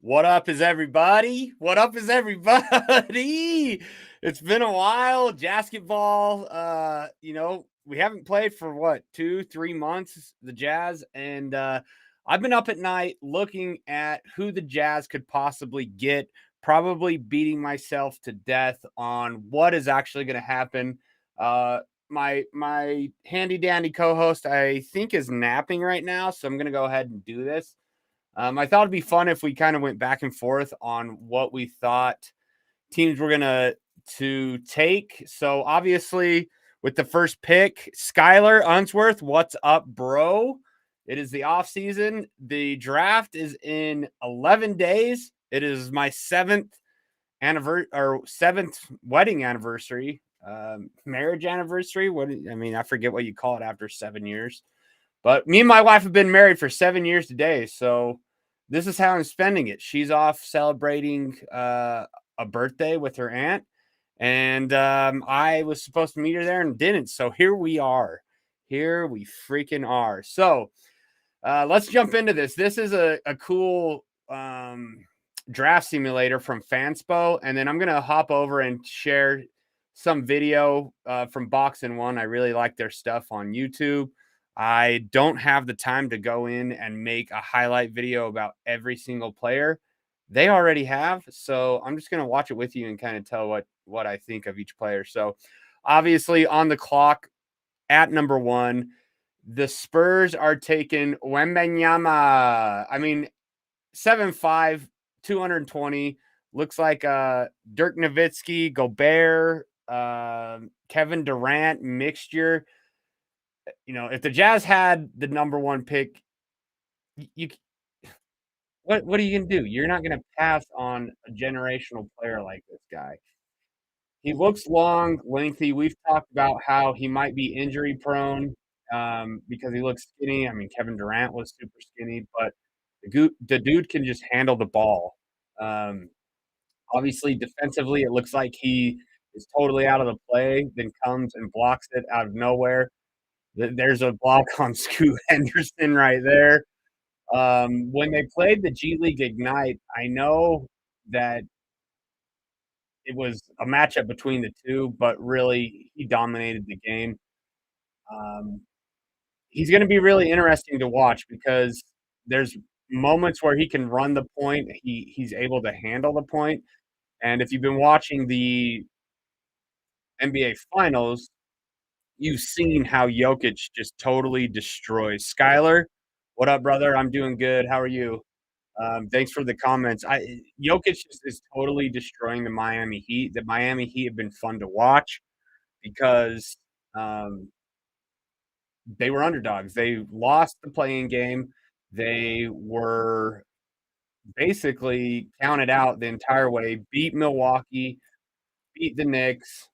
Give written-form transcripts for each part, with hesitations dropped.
What up is everybody? What up is everybody? It's been a while. Jazzketball. We haven't played for what, 2, 3 months, the Jazz. And I've been up at night looking at who the Jazz could possibly get, probably beating myself to death on what is actually going to happen. Uh my handy dandy co-host, I think, is napping right now, so I'm gonna go ahead and do this. I thought it'd be fun if we kind of went back and forth on what we thought teams were gonna to take. So obviously, with the first pick, Skylar Unsworth, what's up, bro? It is the off season. The draft is in 11 days. It is my seventh wedding anniversary, marriage anniversary. I forget what you call it after 7 years. But me and my wife have been married for 7 years today, so this is how I'm spending it. She's off celebrating a birthday with her aunt, and I was supposed to meet her there and didn't. So here we are. Here we freaking are. So let's jump into this. This is a cool draft simulator from Fanspo, and then I'm gonna hop over and share some video from Boxing One. I really like their stuff on YouTube. I don't have the time to go in and make a highlight video about every single player. They already have, so I'm just gonna watch it with you and kind of tell what I think of each player. So obviously on the clock at number one, the Spurs are taking Wembenyama. 7'5", 220. Looks like Dirk Nowitzki, Gobert, Kevin Durant mixture. If the Jazz had the number one pick, you what are you gonna do? You're not gonna pass on a generational player like this guy. He looks long, lengthy. We've talked about how he might be injury prone because he looks skinny. Kevin Durant was super skinny, but the dude can just handle the ball. Um, Obviously, defensively, it looks like he is totally out of the play, then comes and blocks it out of nowhere. There's a block on Scoot Henderson right there. When they played the G League Ignite, I know that it was a matchup between the two, but really he dominated the game. Um, he's going to be really interesting to watch because there's moments where he can run the point. He's able to handle the point. And if you've been watching the NBA Finals, you've seen how Jokic just totally destroys Skyler. What up, brother? I'm doing good. How are you? Thanks for the comments. Jokic is totally destroying the Miami Heat. The Miami Heat have been fun to watch because um, they were underdogs. They lost the playing game. They were basically counted out the entire way. Beat Milwaukee, beat the Knicks,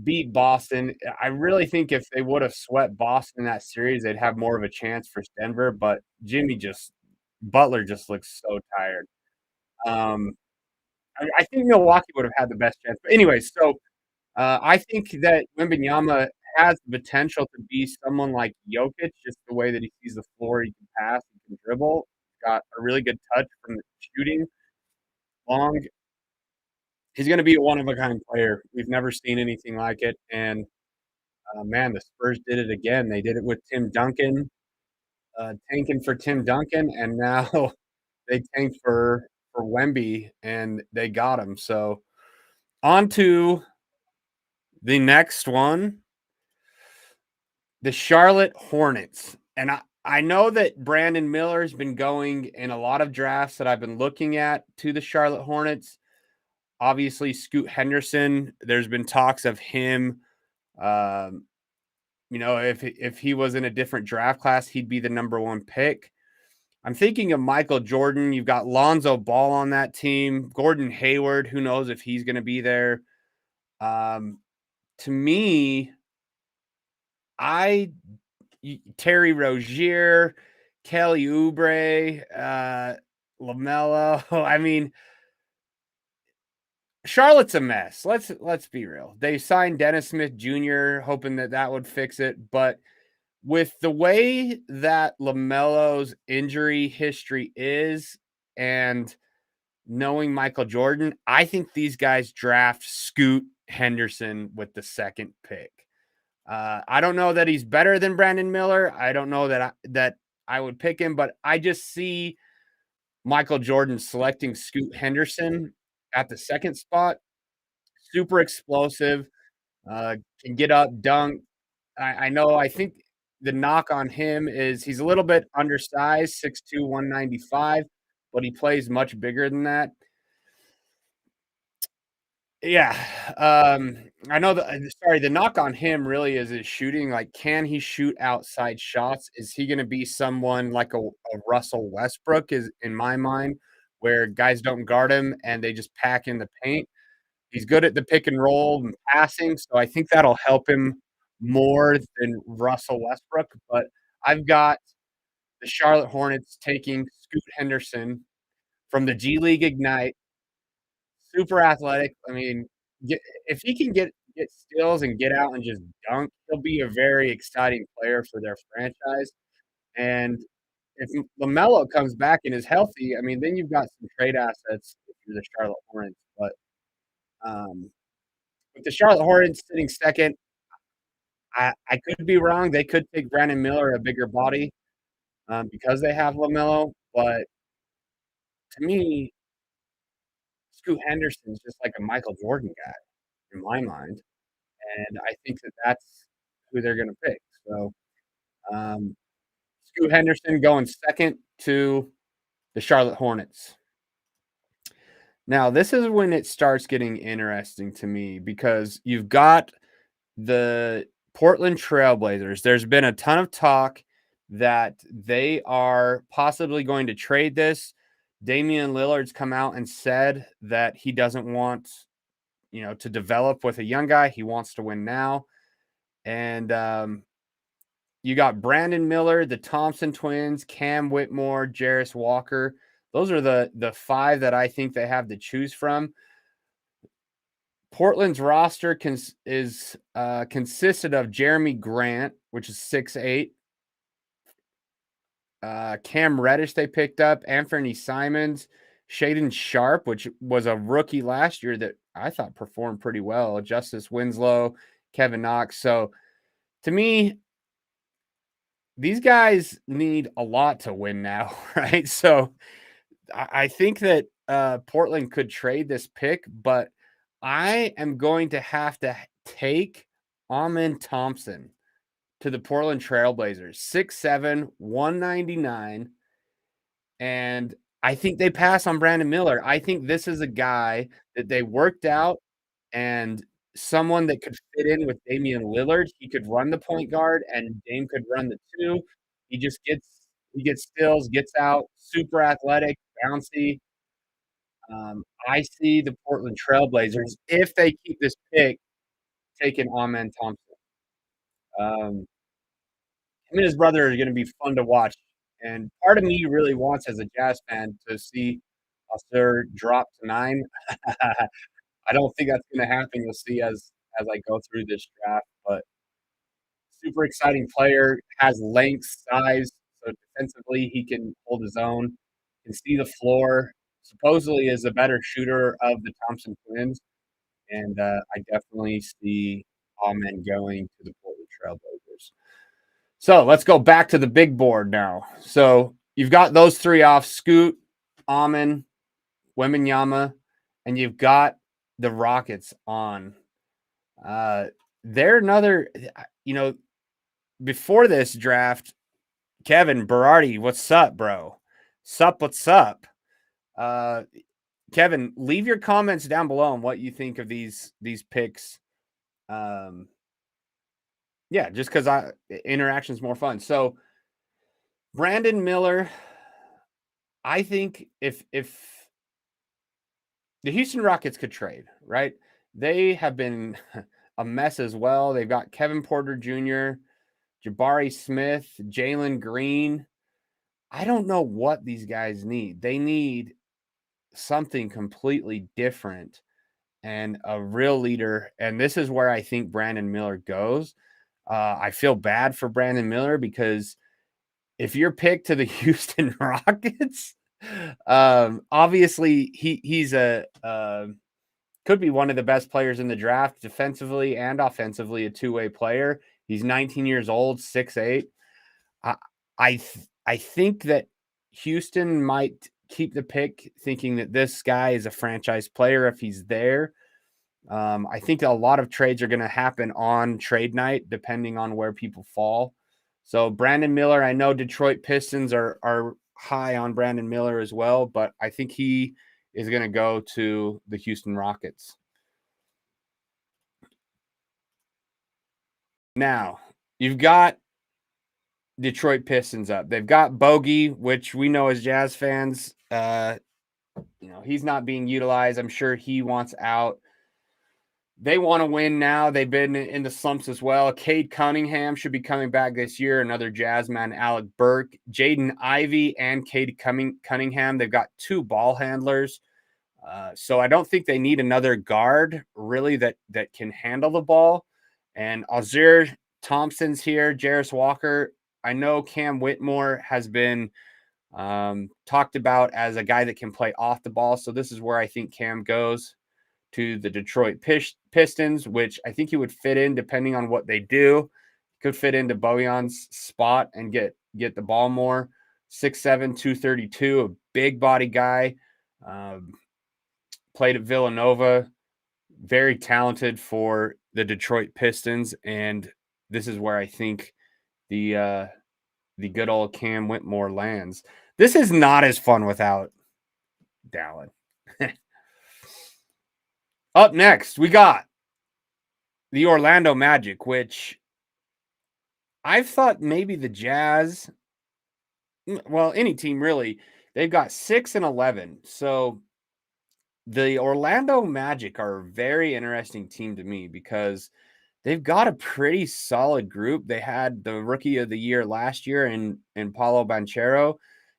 beat Boston. I really think if they would have swept Boston in that series, they'd have more of a chance for Denver. But Butler just looks so tired. Um, I think Milwaukee would have had the best chance. But anyway, so I think that Wembanyama has the potential to be someone like Jokic, just the way that he sees the floor, he can pass, he can dribble. He's got a really good touch from the shooting, long. He's going to be a one of a kind player. We've never seen anything like it, and man, the Spurs did it again. They did it with Tim Duncan, tanking for Tim Duncan, and now they tanked for Wemby, and they got him. So on to the next one, the Charlotte Hornets. And I know that Brandon Miller has been going in a lot of drafts that I've been looking at to the Charlotte Hornets. Obviously, Scoot Henderson, there's been talks of him. Um, if he was in a different draft class, he'd be the number one pick. I'm thinking of Michael Jordan. You've got Lonzo Ball on that team. Gordon Hayward, who knows if he's going to be there. To me, I Terry Rozier, Kelly Oubre, LaMelo. Charlotte's a mess. Let's be real. They signed Dennis Smith Jr., hoping that would fix it, but with the way that LaMelo's injury history is, and knowing Michael Jordan, I think these guys draft Scoot Henderson with the second pick. I don't know that he's better than Brandon Miller. I don't know that I would pick him, but I just see Michael Jordan selecting Scoot Henderson at the second spot. Super explosive, can get up, dunk. I know. I think the knock on him is he's a little bit undersized, 6'2", 195, but he plays much bigger than that. Yeah, I know the knock on him really is his shooting, like, can he shoot outside shots? Is he gonna be someone like a Russell Westbrook is in my mind, where guys don't guard him and they just pack in the paint? He's good at the pick and roll and passing, so I think that'll help him more than Russell Westbrook, but I've got the Charlotte Hornets taking Scoot Henderson from the G League Ignite. Super athletic. I mean, get if he can get steals and get out and just dunk, he'll be a very exciting player for their franchise. And if LaMelo comes back and is healthy, I mean, then you've got some trade assets if you're the Charlotte Hornets. But with the Charlotte Hornets sitting second, I could be wrong. They could take Brandon Miller, a bigger body, because they have LaMelo. But to me, Scoot Henderson's just like a Michael Jordan guy in my mind. And I think that that's who they're gonna pick. So, um, Scoot Henderson going second to the Charlotte Hornets. Now, this is when it starts getting interesting to me because you've got the Portland Trailblazers. There's been a ton of talk that they are possibly going to trade this. Damian Lillard's come out and said that he doesn't want, to develop with a young guy. He wants to win now. And you got Brandon Miller, the Thompson twins, Cam Whitmore, Jarris Walker. Those are the five that I think they have to choose from. Portland's roster consisted of Jeremy Grant, which is 6'8". Cam Reddish they picked up, Anthony Simons, Shaden Sharp, which was a rookie last year that I thought performed pretty well, Justice Winslow, Kevin Knox. So to me, these guys need a lot to win now, right? So I think that Portland could trade this pick, but I am going to have to take Amen Thompson to the Portland Trailblazers, 6'7", 199. And I think they pass on Brandon Miller. I think this is a guy that they worked out and someone that could fit in with Damian Lillard. He could run the point guard and Dame could run the two. He gets steals, gets out, super athletic, bouncy. I see the Portland Trailblazers, if they keep this pick, taking Amen Thompson. Him and his brother are gonna be fun to watch, and part of me really wants, as a Jazz fan, to see Ausar drop to 9. I don't think that's gonna happen. You'll see as I go through this draft, but super exciting player, has length, size, so defensively he can hold his own, can see the floor, supposedly is a better shooter of the Thompson twins, and I definitely see Amen going to the Portland Trailblazers. So let's go back to the big board now. So you've got those three off: Scoot, Amen, Wembanyama, and you've got the Rockets on. They're another, before this draft, Kevin Berardi, what's up, bro? What's up? Kevin, leave your comments down below on what you think of these picks. Yeah, just because interaction is more fun. So Brandon Miller, I think if the Houston Rockets could trade, right? They have been a mess as well. They've got Kevin Porter Jr., Jabari Smith, Jalen Green. I don't know what these guys need. They need something completely different and a real leader. And this is where I think Brandon Miller goes. I feel bad for Brandon Miller because if you're picked to the Houston Rockets, Obviously, he's a could be one of the best players in the draft, defensively and offensively, a two-way player. He's 19 years old, 6'8". I I think that Houston might keep the pick, thinking that this guy is a franchise player if he's there. I think a lot of trades are going to happen on trade night, depending on where people fall. So Brandon Miller, I know Detroit Pistons are high on Brandon Miller as well, but I think he is going to go to the Houston Rockets. Now, you've got Detroit Pistons up. They've got Bogey, which we know as Jazz fans, he's not being utilized. I'm sure he wants out. They want to win now. They've been in the slumps as well. Cade Cunningham should be coming back this year. Another Jazz man, Alec Burke, Jaden Ivey, and Cade Cunningham. They've got two ball handlers. So I don't think they need another guard really that can handle the ball. And Azir Thompson's here, Jarris Walker. I know Cam Whitmore has been talked about as a guy that can play off the ball. So this is where I think Cam goes, to the Detroit Pistons, which I think he would fit in depending on what they do. Could fit into Bojan's spot and get the ball more. 6'7", 232, a big body guy. Played at Villanova. Very talented for the Detroit Pistons, and this is where I think the good old Cam Whitmore lands. This is not as fun without Dallin. Up next, we got the Orlando Magic, which I've thought maybe the Jazz, well, any team really, they've got 6-11. So the Orlando Magic are a very interesting team to me because they've got a pretty solid group. They had the rookie of the year last year in Paulo Banchero.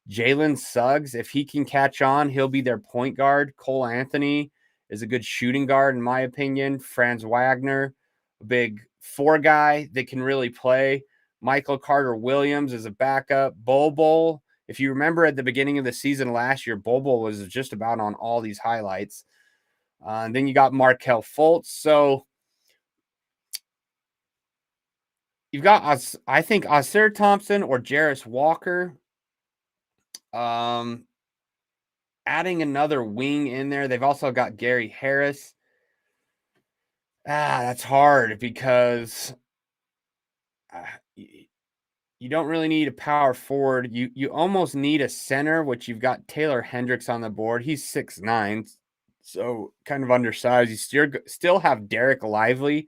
Jalen Suggs, if he can catch on, he'll be their point guard. Cole Anthony is a good shooting guard, in my opinion. Franz Wagner, a big four guy that can really play. Michael Carter-Williams is a backup. Bol, if you remember at the beginning of the season last year, Bol was just about on all these highlights. And then you got Markelle Fultz. So you've got, I think, Ausar Thompson or Jarris Walker. Adding another wing in there. They've also got Gary Harris. That's hard because you don't really need a power forward. You almost need a center, which you've got Taylor Hendricks on the board. He's 6'9", so kind of undersized. You still have Derek Lively,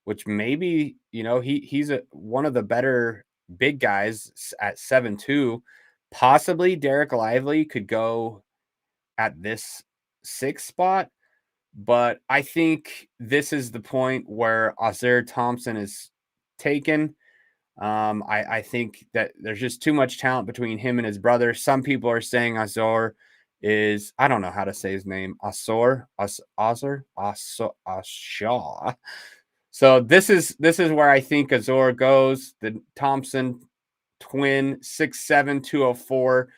which maybe, he's one of the better big guys at 7'2". Possibly Derek Lively could go at this 6th spot, but I think this is the point where Ausar Thompson is taken. I think that there's just too much talent between him and his brother. Some people are saying Azor is, I don't know how to say his name, Azor. So this is where I think Azor goes. The Thompson twin, 6'7", 204,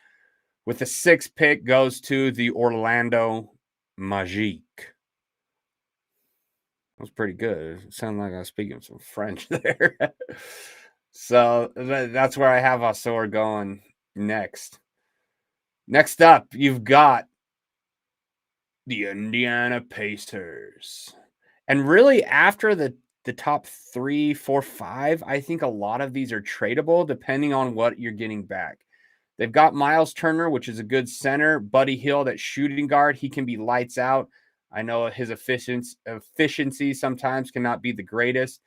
with the 6th pick goes to the Orlando Magic. That was pretty good. It sounded like I was speaking some French there. So that's where I have Azor going next. Next up, you've got the Indiana Pacers. And really, after the top 3, 4, 5, I think a lot of these are tradable depending on what you're getting back. They've got Miles Turner, which is a good center. Buddy Hield at shooting guard. He can be lights out. I know his efficiency sometimes cannot be the greatest.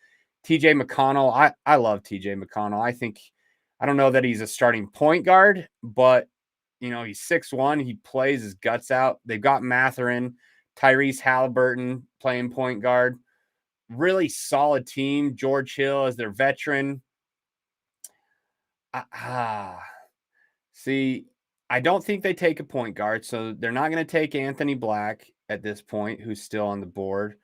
TJ McConnell, I love TJ McConnell. I don't know that he's a starting point guard, but he's 6'1". He plays his guts out. They've got Mathurin, Tyrese Halliburton playing point guard. Really solid team. George Hill as their veteran. See, I don't think they take a point guard, so they're not going to take Anthony Black at this point, who's still on the board.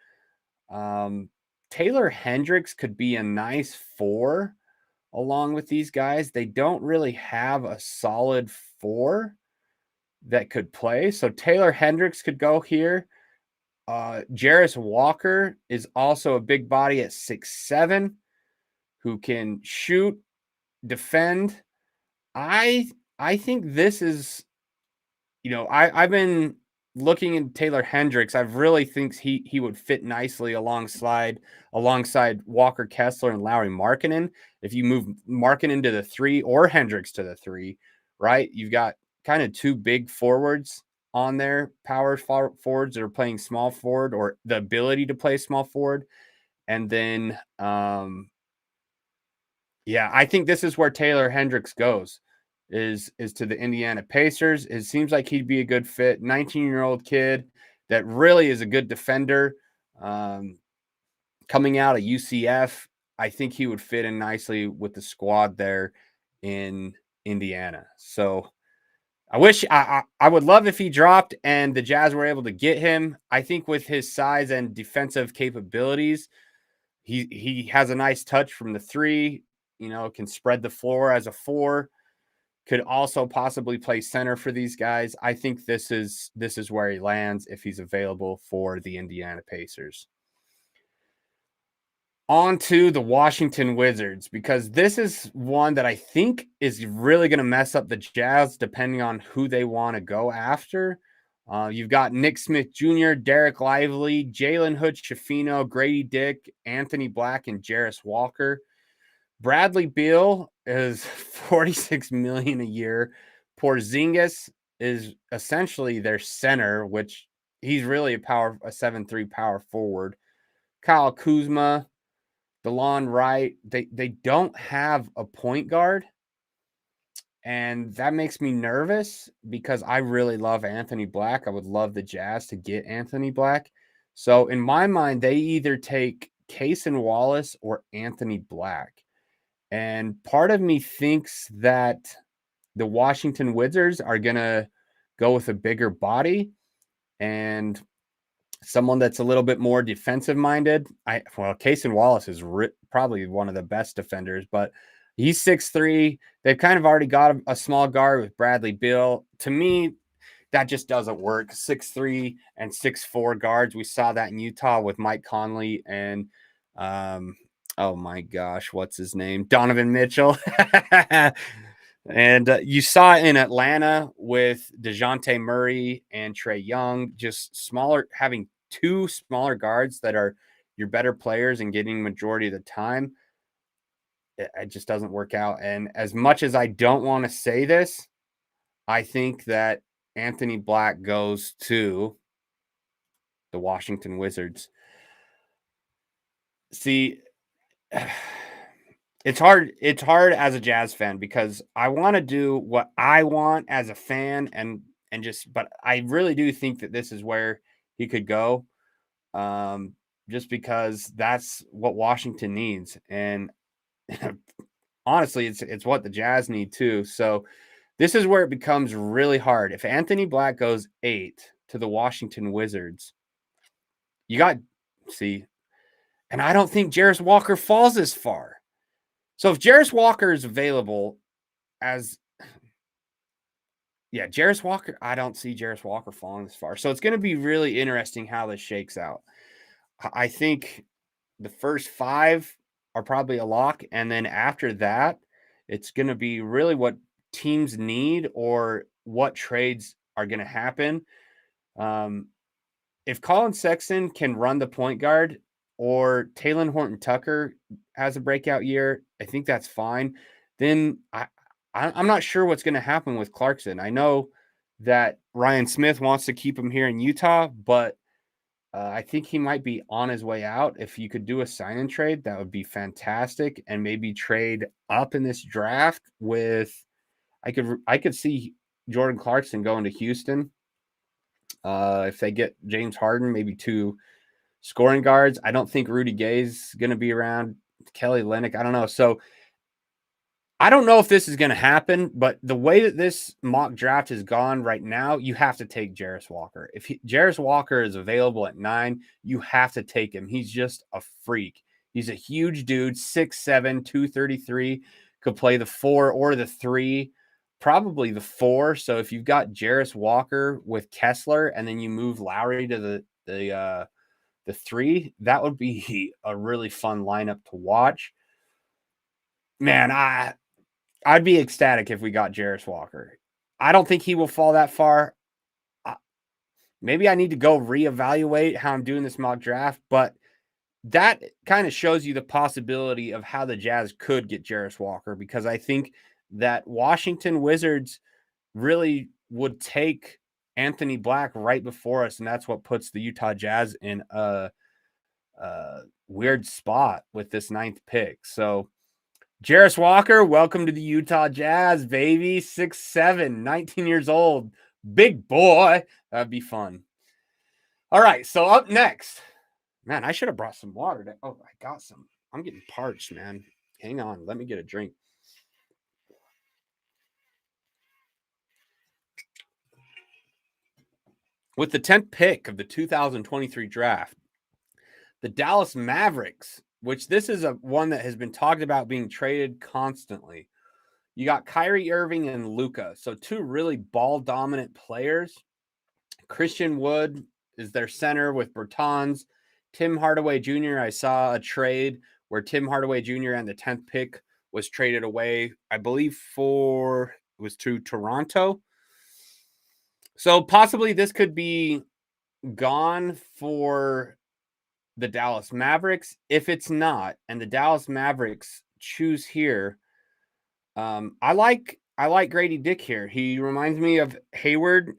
Taylor Hendricks could be a nice 4 along with these guys. They don't really have a solid 4. that could play. So Taylor Hendricks could go here. Jarris Walker is also a big body at 6'7", who can shoot, defend. I think this is, I've been looking at Taylor Hendricks. I really think he would fit nicely alongside Walker Kessler and Lauri Markkanen. If you move Markkanen to the 3 or Hendricks to the 3, right? You've got kind of two big forwards on there, power forwards that are playing small forward or the ability to play small forward. And then I think this is where Taylor Hendricks goes, is to the Indiana Pacers. It seems like he'd be a good fit. 19-year-old kid that really is a good defender. Coming out of UCF, I think he would fit in nicely with the squad there in Indiana. So I would love if he dropped and the Jazz were able to get him. I think with his size and defensive capabilities, he has a nice touch from the 3, can spread the floor as a 4, could also possibly play center for these guys. I think this is where he lands if he's available for the Indiana Pacers. On to the Washington Wizards, because this is one that I think is really going to mess up the Jazz depending on who they want to go after. You've got Nick Smith Jr., Derek Lively, Jalen Hood-Schifino, Grady Dick, Anthony Black, and Jarris Walker. Bradley Beal is $46 million a year. Porzingis is essentially their center, which he's really a 7'3" power forward. Kyle Kuzma, DeLon Wright, they don't have a point guard. And that makes me nervous because I really love Anthony Black. I would love the Jazz to get Anthony Black. So in my mind, they either take Cason Wallace or Anthony Black. And part of me thinks that the Washington Wizards are going to go with a bigger body and someone that's a little bit more defensive minded. Cason Wallace is probably one of the best defenders, but he's 6'3". They've kind of already got a small guard with Bradley Beal. To me, that just doesn't work. 6'3" and 6'4" guards. We saw that in Utah with Mike Conley and oh my gosh, what's his name? Donovan Mitchell. And you saw it in Atlanta with DeJounte Murray and Trae Young, just having two smaller guards that are your better players and getting majority of the time. It just doesn't work out. And as much as I don't want to say this, I think that Anthony Black goes to the Washington Wizards. See, it's hard as a Jazz fan because I want to do what I want as a fan but I really do think that this is where he could go. Just because that's what Washington needs. And honestly, it's what the Jazz need too. So this is where it becomes really hard. If Anthony Black goes 8 to the Washington Wizards, and I don't think Jarris Walker falls this far. So if Jarris Walker is available Jarris Walker, I don't see Jarris Walker falling this far. So it's going to be really interesting how this shakes out. I think the first 5 are probably a lock. And then after that, it's going to be really what teams need or what trades are going to happen. If Colin Sexton can run the point guard or Talen Horton-Tucker has a breakout year, I think that's fine. Then I'm not sure what's going to happen with Clarkson. I know that Ryan Smith wants to keep him here in Utah, but I think he might be on his way out. If you could do a sign and trade, that would be fantastic. And maybe trade up in this draft I could see Jordan Clarkson going to Houston. If they get James Harden, maybe 2 scoring guards. I don't think Rudy Gay's going to be around. Kelly Olynyk, I don't know. So I don't know if this is going to happen, but the way that this mock draft has gone right now, you have to take Jarris Walker. If Jarris Walker is available at 9, you have to take him. He's just a freak. He's a huge dude, 6'7", 233, could play the 4 or the 3. probably the 4. So if you've got Jarris Walker with Kessler and then you move Lowry to the 3, that would be a really fun lineup to watch. Man, I'd be ecstatic if we got Jarris Walker. I don't think he will fall that far. Maybe I need to go reevaluate how I'm doing this mock draft, but that kind of shows you the possibility of how the Jazz could get Jarris Walker, because I think that Washington Wizards really would take Anthony Black right before us, and that's what puts the Utah Jazz in a weird spot with this 9th pick. So Jarris Walker, welcome to the Utah Jazz, baby. 6'7", 19 years old. Big boy. That'd be fun. All right, so up next. Man, I should have brought some water. Oh, I got some. I'm getting parched, man. Hang on. Let me get a drink. With the 10th pick of the 2023 draft, the Dallas Mavericks, which this is one that has been talked about being traded constantly. You got Kyrie Irving and Luka. So 2 really ball-dominant players. Christian Wood is their center with Bertans. Tim Hardaway Jr., I saw a trade where Tim Hardaway Jr. and the 10th pick was traded away, I believe it was to Toronto. So possibly this could be gone for the Dallas Mavericks. If it's not, and the Dallas Mavericks choose here, I like Grady Dick here. He reminds me of Hayward.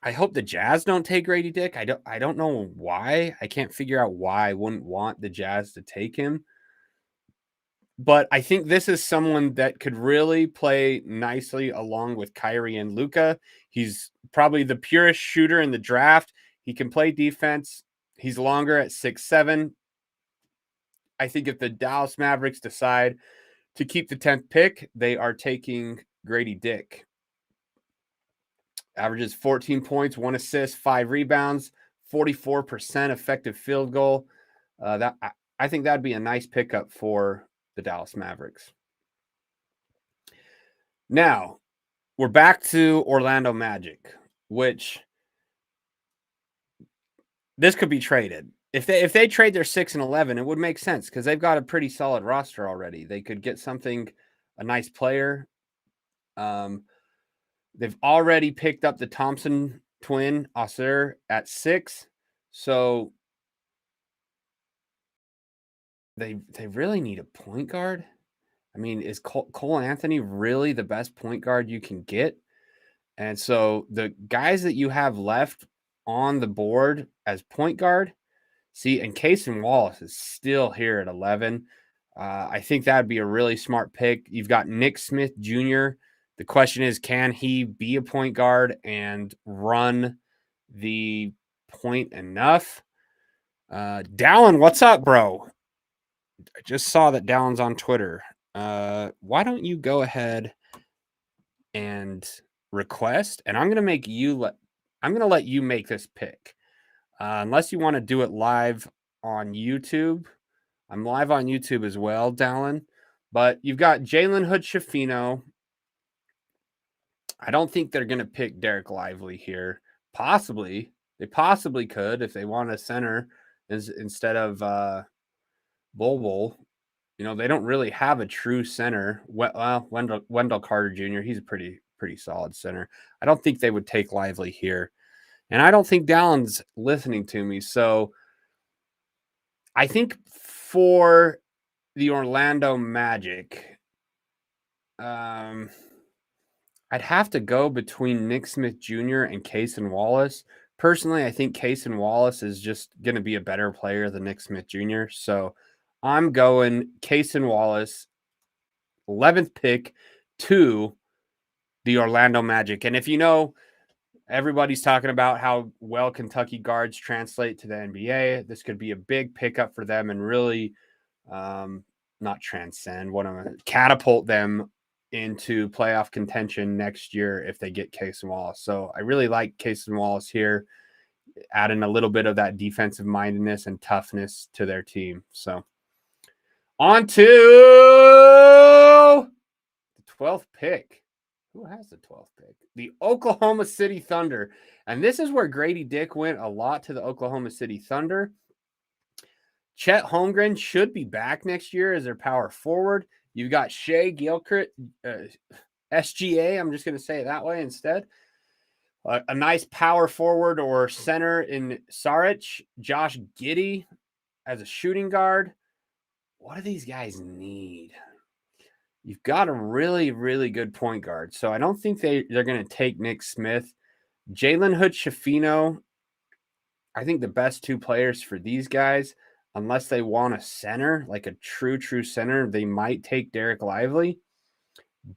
I hope the Jazz don't take Grady Dick. I don't know why. I can't figure out why I wouldn't want the Jazz to take him. But I think this is someone that could really play nicely along with Kyrie and Luka. He's probably the purest shooter in the draft. He can play defense. He's longer at 6'7". I think if the Dallas Mavericks decide to keep the 10th pick, they are taking Grady Dick. Averages 14 points, 1 assist, 5 rebounds, 44% effective field goal. I think that'd be a nice pickup for the Dallas Mavericks. Now, we're back to Orlando Magic, which this could be traded. If they trade their 6 and 11, it would make sense because they've got a pretty solid roster already. They could get a nice player. They've already picked up the Thompson twin, Ausar, at 6. So they really need a point guard. I mean, is Cole Anthony really the best point guard you can get? And so the guys that you have left on the board as point guard, and Cason Wallace is still here at 11. I think that'd be a really smart pick. You've got Nick Smith Jr. The question is, can he be a point guard and run the point enough? Dallin, what's up, bro? I just saw that Dallin's on Twitter. Why don't you go ahead and request? And I'm going to let you make this pick. Unless you want to do it live on YouTube. I'm live on YouTube as well, Dallin. But you've got Jalen Hood-Schifino. I don't think they're going to pick Derek Lively here. Possibly. They possibly could if they want a center instead of Bol. You know, they don't really have a true center. Well, Wendell Carter Jr., he's a pretty solid center. I don't think they would take Lively here. And I don't think Dallin's listening to me. So I think for the Orlando Magic, I'd have to go between Nick Smith Jr. and Cason Wallace. Personally, I think Cason Wallace is just going to be a better player than Nick Smith Jr. So I'm going Cason Wallace, 11th pick to the Orlando Magic. And if you know, everybody's talking about how well Kentucky guards translate to the NBA. This could be a big pickup for them and really not transcend, catapult them into playoff contention next year if they get Cason Wallace. So I really like Cason Wallace here, adding a little bit of that defensive mindedness and toughness to their team. So on to the 12th pick Who has the 12th pick? The Oklahoma City Thunder. And this is where Grady Dick went a lot to the Oklahoma City Thunder. Chet Holmgren should be back next year as their power forward. You've got Shea Gilchrist, SGA. I'm just going to say it that way instead. A nice power forward or center in Saric. Josh Giddey as a shooting guard. What do these guys need? You've got a really, really good point guard. So I don't think they're going to take Nick Smith. Jalen Hood-Schifino, I think the best two players for these guys, unless they want a center, like a true center, they might take Derek Lively.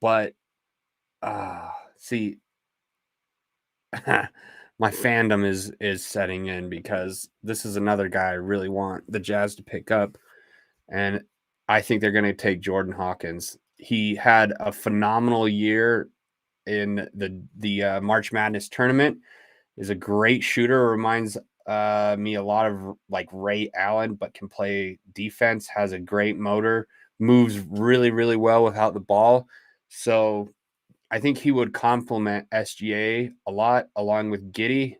But, see, my fandom is setting in because this is another guy I really want the Jazz to pick up. And I think they're going to take Jordan Hawkins. He had a phenomenal year in the March Madness tournament. Is a great shooter. Reminds me a lot of like Ray Allen, but can play defense. Has a great motor. Moves really, really well without the ball. So I think he would complement SGA a lot, along with Giddey.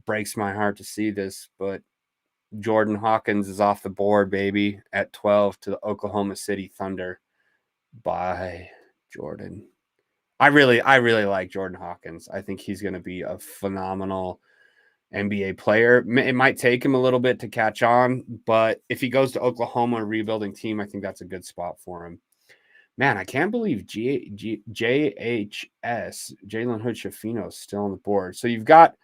Breaks my heart to see this, but Jordan Hawkins is off the board, baby, at 12 to the Oklahoma City Thunder. Bye, Jordan. I really like Jordan Hawkins. I think he's going to be a phenomenal NBA player. It might take him a little bit to catch on, but if he goes to Oklahoma, a rebuilding team, I think that's a good spot for him. Man, I can't believe JHS, Jalen Hood-Schifino, is still on the board. So you've got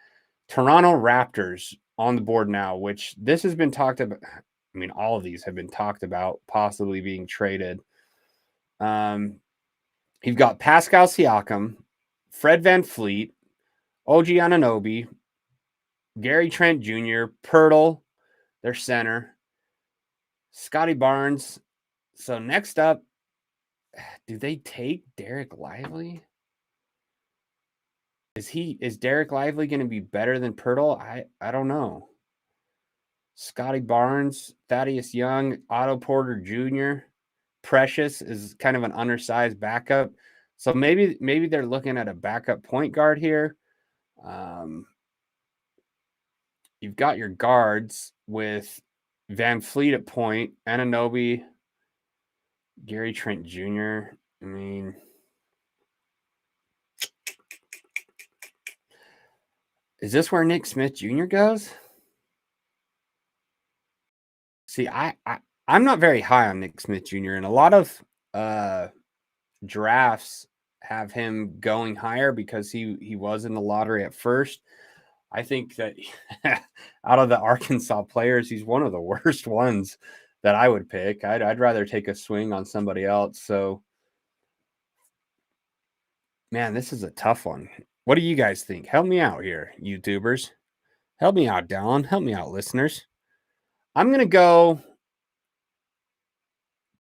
Toronto Raptors on the board now, which this has been talked about. I mean, all of these have been talked about possibly being traded. You've got Pascal Siakam, Fred VanVleet, OG Anunoby, Gary Trent Jr., Pirtle, their center, Scotty Barnes. So next up, do they take Derek Lively? Is Derek Lively going to be better than Pirtle? I don't know. Scotty Barnes, Thaddeus Young, Otto Porter Jr., Precious is kind of an undersized backup. So maybe they're looking at a backup point guard here. You've got your guards with VanVleet at point, Anunoby, Gary Trent Jr. I mean, is this where Nick Smith Jr. goes? See, I'm not very high on Nick Smith Jr. and a lot of drafts have him going higher because he was in the lottery at first. I think that out of the Arkansas players, he's one of the worst ones that I would pick. I'd rather take a swing on somebody else. So, man, this is a tough one. What do you guys think? Help me out here, YouTubers. Help me out, Dallin. Help me out, listeners. I'm going to go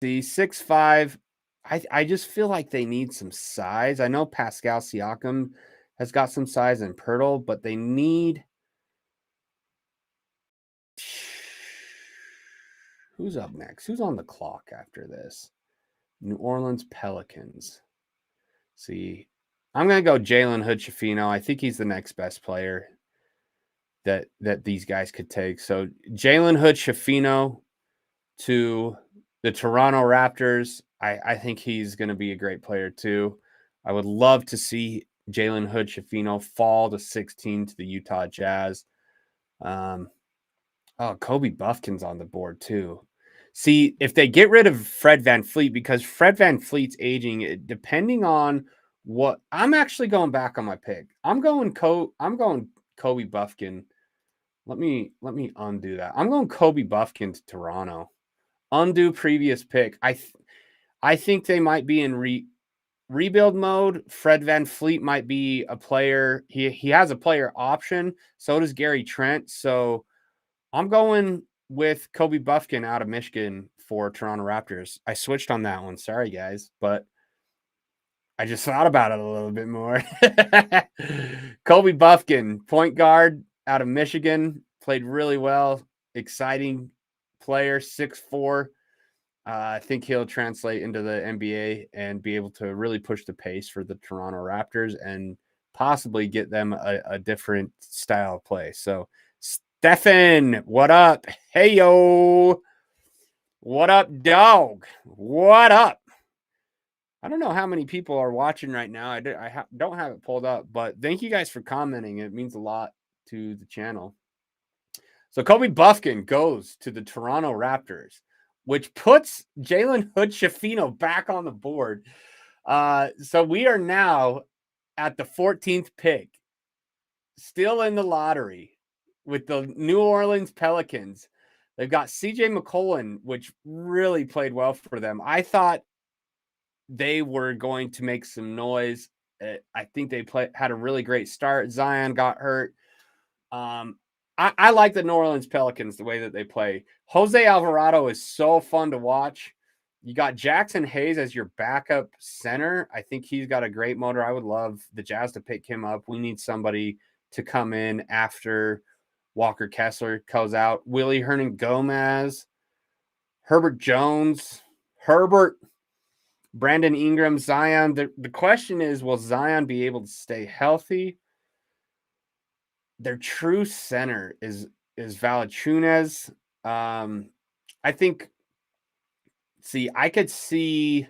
the 6'5". I just feel like they need some size. I know Pascal Siakam has got some size in Pirtle, but they need... Who's up next? Who's on the clock after this? New Orleans Pelicans. See, I'm going to go Jalen Hood-Schifino. I think he's the next best player that these guys could take. So Jalen Hood-Schifino to the Toronto Raptors. I think he's going to be a great player too. I would love to see Jalen Hood-Schifino fall to 16 to the Utah Jazz. Kobe Buffkin's on the board too. See, if they get rid of Fred VanVleet, because Fred VanVleet's aging, depending on what I'm actually going back on my pick. I'm going Kobe Buffkin. Let me undo that. I'm going Kobe Buffkin to Toronto. Undo previous pick. I think they might be in rebuild mode. Fred VanVleet might be a player. He has a player option. So does Gary Trent. So I'm going with Kobe Buffkin out of Michigan for Toronto Raptors. I switched on that one. Sorry, guys, but I just thought about it a little bit more. Kobe Buffkin, point guard out of Michigan, played really well. Exciting player, 6'4". I think he'll translate into the NBA and be able to really push the pace for the Toronto Raptors and possibly get them a different style of play. So, Stefan, what up? Hey, yo. What up, dog? What up? I don't know how many people are watching right now. I don't have it pulled up, but thank you guys for commenting. It means a lot to the channel. So Kobe Buffkin goes to the Toronto Raptors, which puts Jalen Hood-Schifino back on the board. So we are now at the 14th pick, still in the lottery with the New Orleans Pelicans. They've got CJ McCollum, which really played well for them. I thought they were going to make some noise. I think they had a really great start. Zion got hurt. I like the New Orleans Pelicans, the way that they play. Jose Alvarado is so fun to watch. You got Jackson Hayes as your backup center. I think he's got a great motor. I would love the Jazz to pick him up. We need somebody to come in after Walker Kessler goes out. Willie Hernan-Gomez, Herbert Jones, Brandon Ingram, Zion. The question is, will Zion be able to stay healthy? Their true center is Valanciunas. I think. See, I could see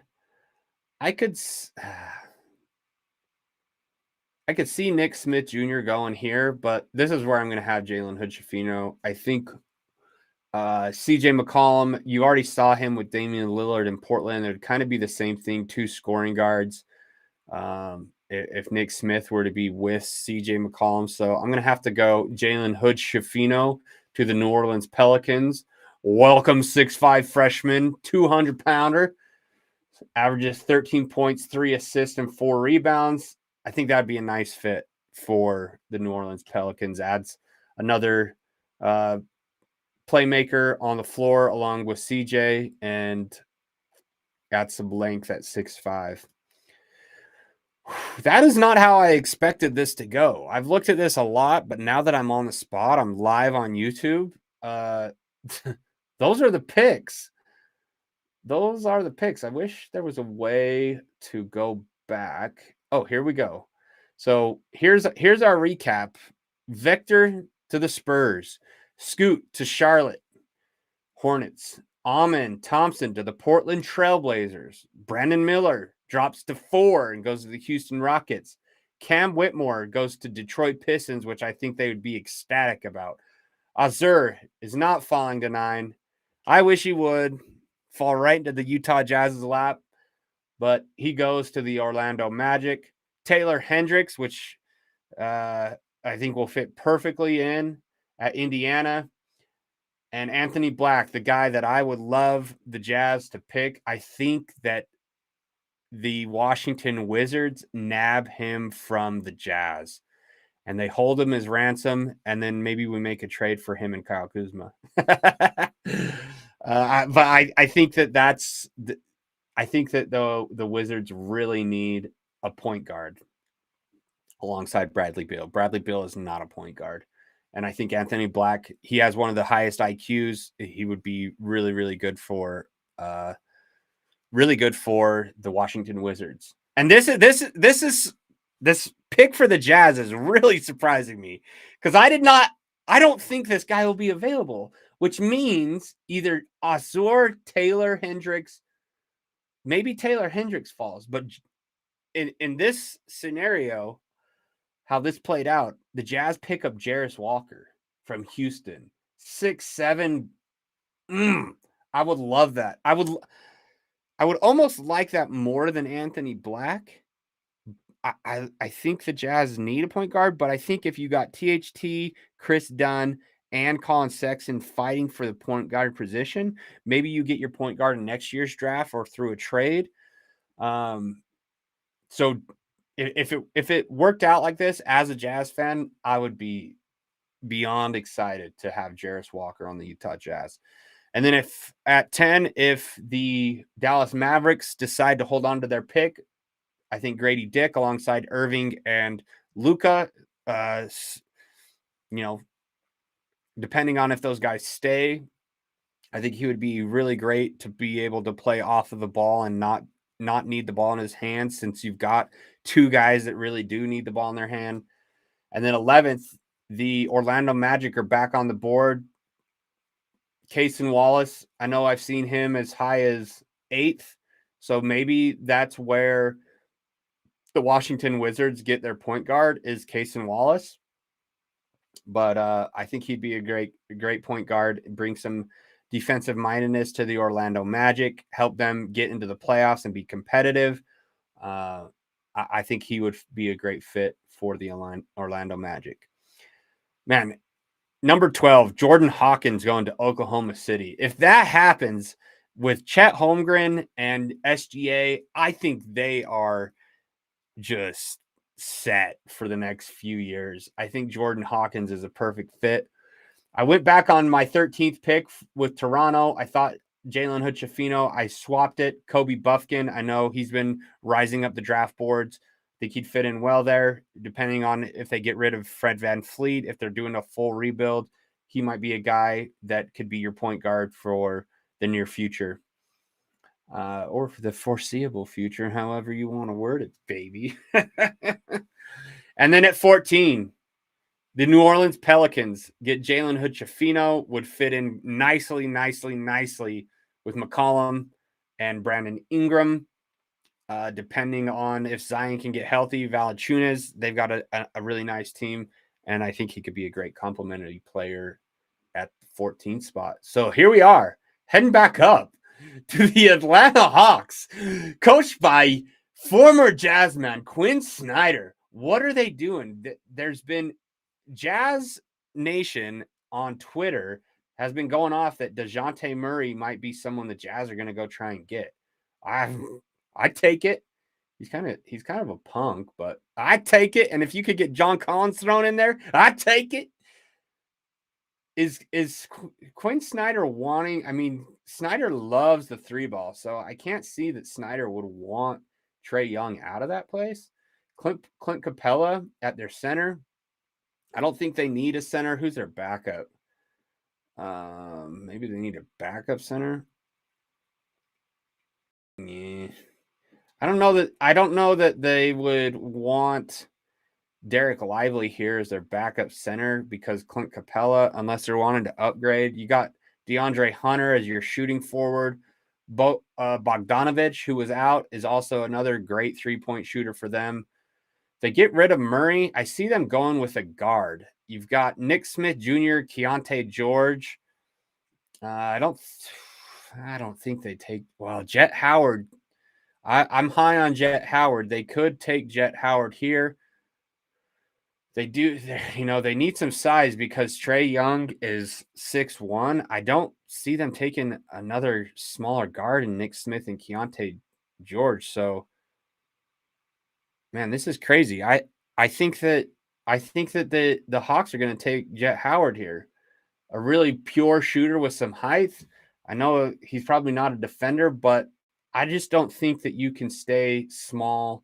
Nick Smith Jr. going here, but this is where I'm going to have Jalen Hood-Schifino. I think CJ McCollum, you already saw him with Damian Lillard in Portland. It would kind of be the same thing, 2 scoring guards. If Nick Smith were to be with CJ McCollum. So I'm going to have to go Jalen Hood-Schifino to the New Orleans Pelicans. Welcome 6'5" freshman, 200-pounder. Averages 13 points, 3 assists, and 4 rebounds. I think that'd be a nice fit for the New Orleans Pelicans. Adds another playmaker on the floor along with CJ and got some length at 6'5". That is not how I expected this to go. I've looked at this a lot, but now that I'm on the spot, I'm live on YouTube. Those are the picks. Those are the picks. I wish there was a way to go back. Oh, here we go. So here's our recap. Victor to the Spurs. Scoot to Charlotte Hornets. Amen Thompson to the Portland Trailblazers. Brandon Miller drops to 4 and goes to the Houston Rockets. Cam Whitmore goes to Detroit Pistons, which I think they would be ecstatic about. Azur is not falling to 9. I wish he would fall right into the Utah Jazz's lap, but he goes to the Orlando Magic. Taylor Hendricks, which I think will fit perfectly in at Indiana. And Anthony Black, the guy that I would love the Jazz to pick. I think that the Washington Wizards nab him from the Jazz and they hold him as ransom, and then maybe we make a trade for him and Kyle Kuzma. But I think that I think that the Wizards really need a point guard alongside Bradley Beal. Bradley Beal is not a point guard. And I think Anthony Black, he has one of the highest IQs. He would be really, really good for the Washington Wizards. And this pick for the Jazz is really surprising me because I don't think this guy will be available, which means either Azur, Taylor Hendricks, maybe Taylor Hendricks falls. But in this scenario, how this played out, the Jazz pick up Jarris Walker from Houston, 6'7". I would love that. I would almost like that more than Anthony Black. I think the Jazz need a point guard, but I think if you got THT, Chris Dunn, and Colin Sexton fighting for the point guard position, maybe you get your point guard in next year's draft or through a trade. So if it worked out like this as a Jazz fan, I would be beyond excited to have Jarris Walker on the Utah Jazz. And then if at 10, if the Dallas Mavericks decide to hold on to their pick, I think Grady Dick alongside Irving and Luka, depending on if those guys stay, I think he would be really great to be able to play off of the ball and not need the ball in his hands, since you've got two guys that really do need the ball in their hand. And then 11th, the Orlando Magic are back on the board. Cason Wallace, I know I've seen him as high as 8th, so maybe that's where the Washington Wizards get their point guard, is Cason Wallace. But I think he'd be a great point guard, bring some defensive mindedness to the Orlando Magic, help them get into the playoffs and be competitive. I think he would be a great fit for the Orlando Magic. Man, number 12, Jordan Hawkins going to Oklahoma City. If that happens with Chet Holmgren and SGA, I think they are just set for the next few years. I think Jordan Hawkins is a perfect fit. I went back on my 13th pick with Toronto. I thought Jalen Hood-Schifino. I swapped it. Kobe Buffkin. I know he's been rising up the draft boards. I think he'd fit in well there, depending on if they get rid of Fred VanVleet. If they're doing a full rebuild, he might be a guy that could be your point guard for the near future. Or for the foreseeable future, however you want to word it, baby. And then at 14, the New Orleans Pelicans get Jalen Hood-Schifino, would fit in nicely with McCollum and Brandon Ingram. Depending on if Zion can get healthy, Valanciunas, they've got a really nice team, and I think he could be a great complementary player at the 14th spot. So here we are, heading back up to the Atlanta Hawks, coached by former Jazzman Quinn Snyder. What are they doing? There's been Jazz Nation on Twitter has been going off that DeJounte Murray might be someone the Jazz are going to go try and get. I take it. He's kind of a punk, but I take it. And if you could get John Collins thrown in there, I take it. Is Quinn Snyder wanting? I mean, Snyder loves the 3 ball, so I can't see that Snyder would want Trae Young out of that place. Clint Capella at their center. I don't think they need a center. Who's their backup? Maybe they need a backup center. Yeah. I don't know that they would want Derek Lively here as their backup center, because Clint Capella, unless they're wanting to upgrade. You got DeAndre Hunter as your shooting forward. Bogdanovich, who was out, is also another great 3-point shooter for them. They get rid of Murray. I see them going with a guard. You've got Nick Smith Jr., Keontae George. I don't think they take. Well, Jet Howard. I'm high on Jet Howard. They could take Jet Howard here. They do. They need some size because Trae Young is 6'1". I don't see them taking another smaller guard in Nick Smith and Keontae George. So, man, this is crazy. I think that the Hawks are going to take Jet Howard here, a really pure shooter with some height. I know he's probably not a defender, but I just don't think that you can stay small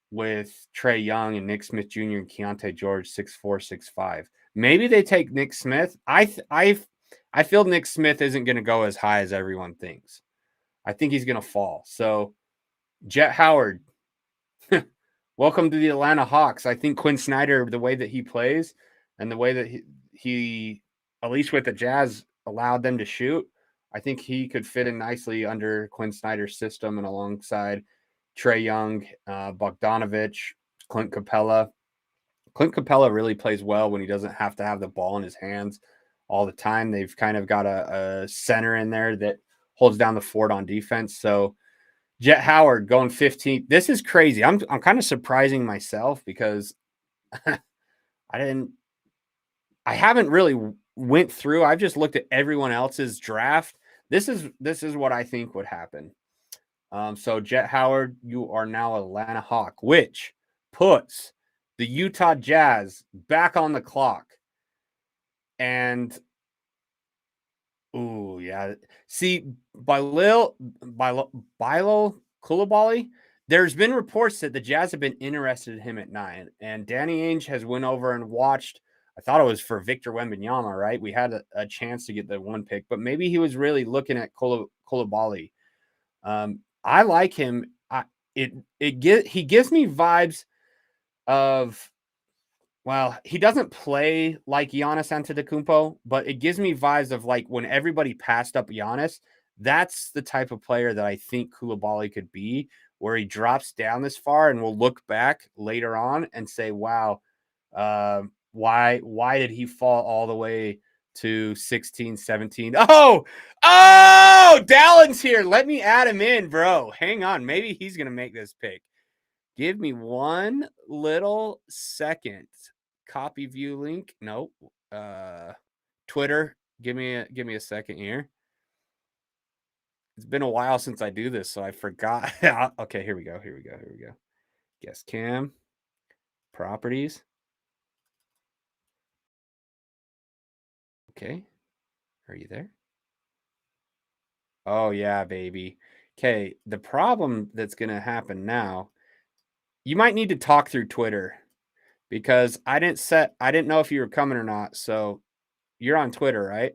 with Trae Young and Nick Smith Jr. and Keontae George, 6'4", 6'5". Maybe they take Nick Smith. I feel Nick Smith isn't going to go as high as everyone thinks. I think he's going to fall. So, Jet Howard, welcome to the Atlanta Hawks. I think Quinn Snyder, the way that he plays and the way that he at least with the Jazz, allowed them to shoot, I think he could fit in nicely under Quinn Snyder's system and alongside Trae Young, Bogdanovich, Clint Capella. Clint Capella really plays well when he doesn't have to have the ball in his hands all the time. They've kind of got a center in there that holds down the fort on defense. So Jet Howard going 15th. This is crazy. I'm kind of surprising myself because I haven't really went through. I've just looked at everyone else's draft. This is what I think would happen. So Jet Howard, you are now Atlanta Hawk, which puts the Utah Jazz back on the clock. And see, Bilo Coulibaly, there's been reports that the Jazz have been interested in him at 9, and Danny Ainge has went over and watched I thought it was for Victor Wembanyama, right? We had a chance to get the 1 pick, but maybe he was really looking at Coulibaly. I like him. He gives me vibes of, well, he doesn't play like Giannis Antetokounmpo, but it gives me vibes of like when everybody passed up Giannis. That's the type of player that I think Coulibaly could be, where he drops down this far and we'll look back later on and say, wow, why did he fall all the way to 16, 17? Oh, Dallin's here. Let me add him in, bro. Hang on. Maybe he's going to make this pick. Give me one little second. Copy view link. Nope. Twitter. Give me a second here. It's been a while since I do this, so I forgot. Okay, here we go. Guest cam. Properties. Okay. Are you there? Oh, yeah, baby. Okay, the problem that's going to happen now, you might need to talk through Twitter because I didn't know if you were coming or not. So you're on Twitter, right?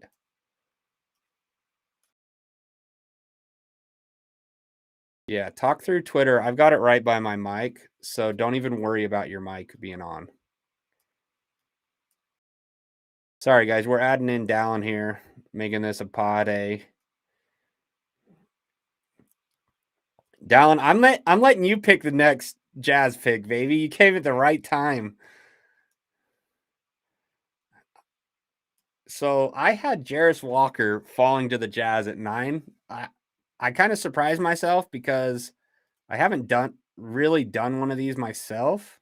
Yeah, talk through Twitter. I've got it right by my mic, so don't even worry about your mic being on. Sorry, guys, we're adding in Dallin here, making this a pod A. Dallin, I'm letting you pick the next Jazz pick, baby. You came at the right time. So I had Jarris Walker falling to the Jazz at 9. I kind of surprised myself because I haven't really done one of these myself.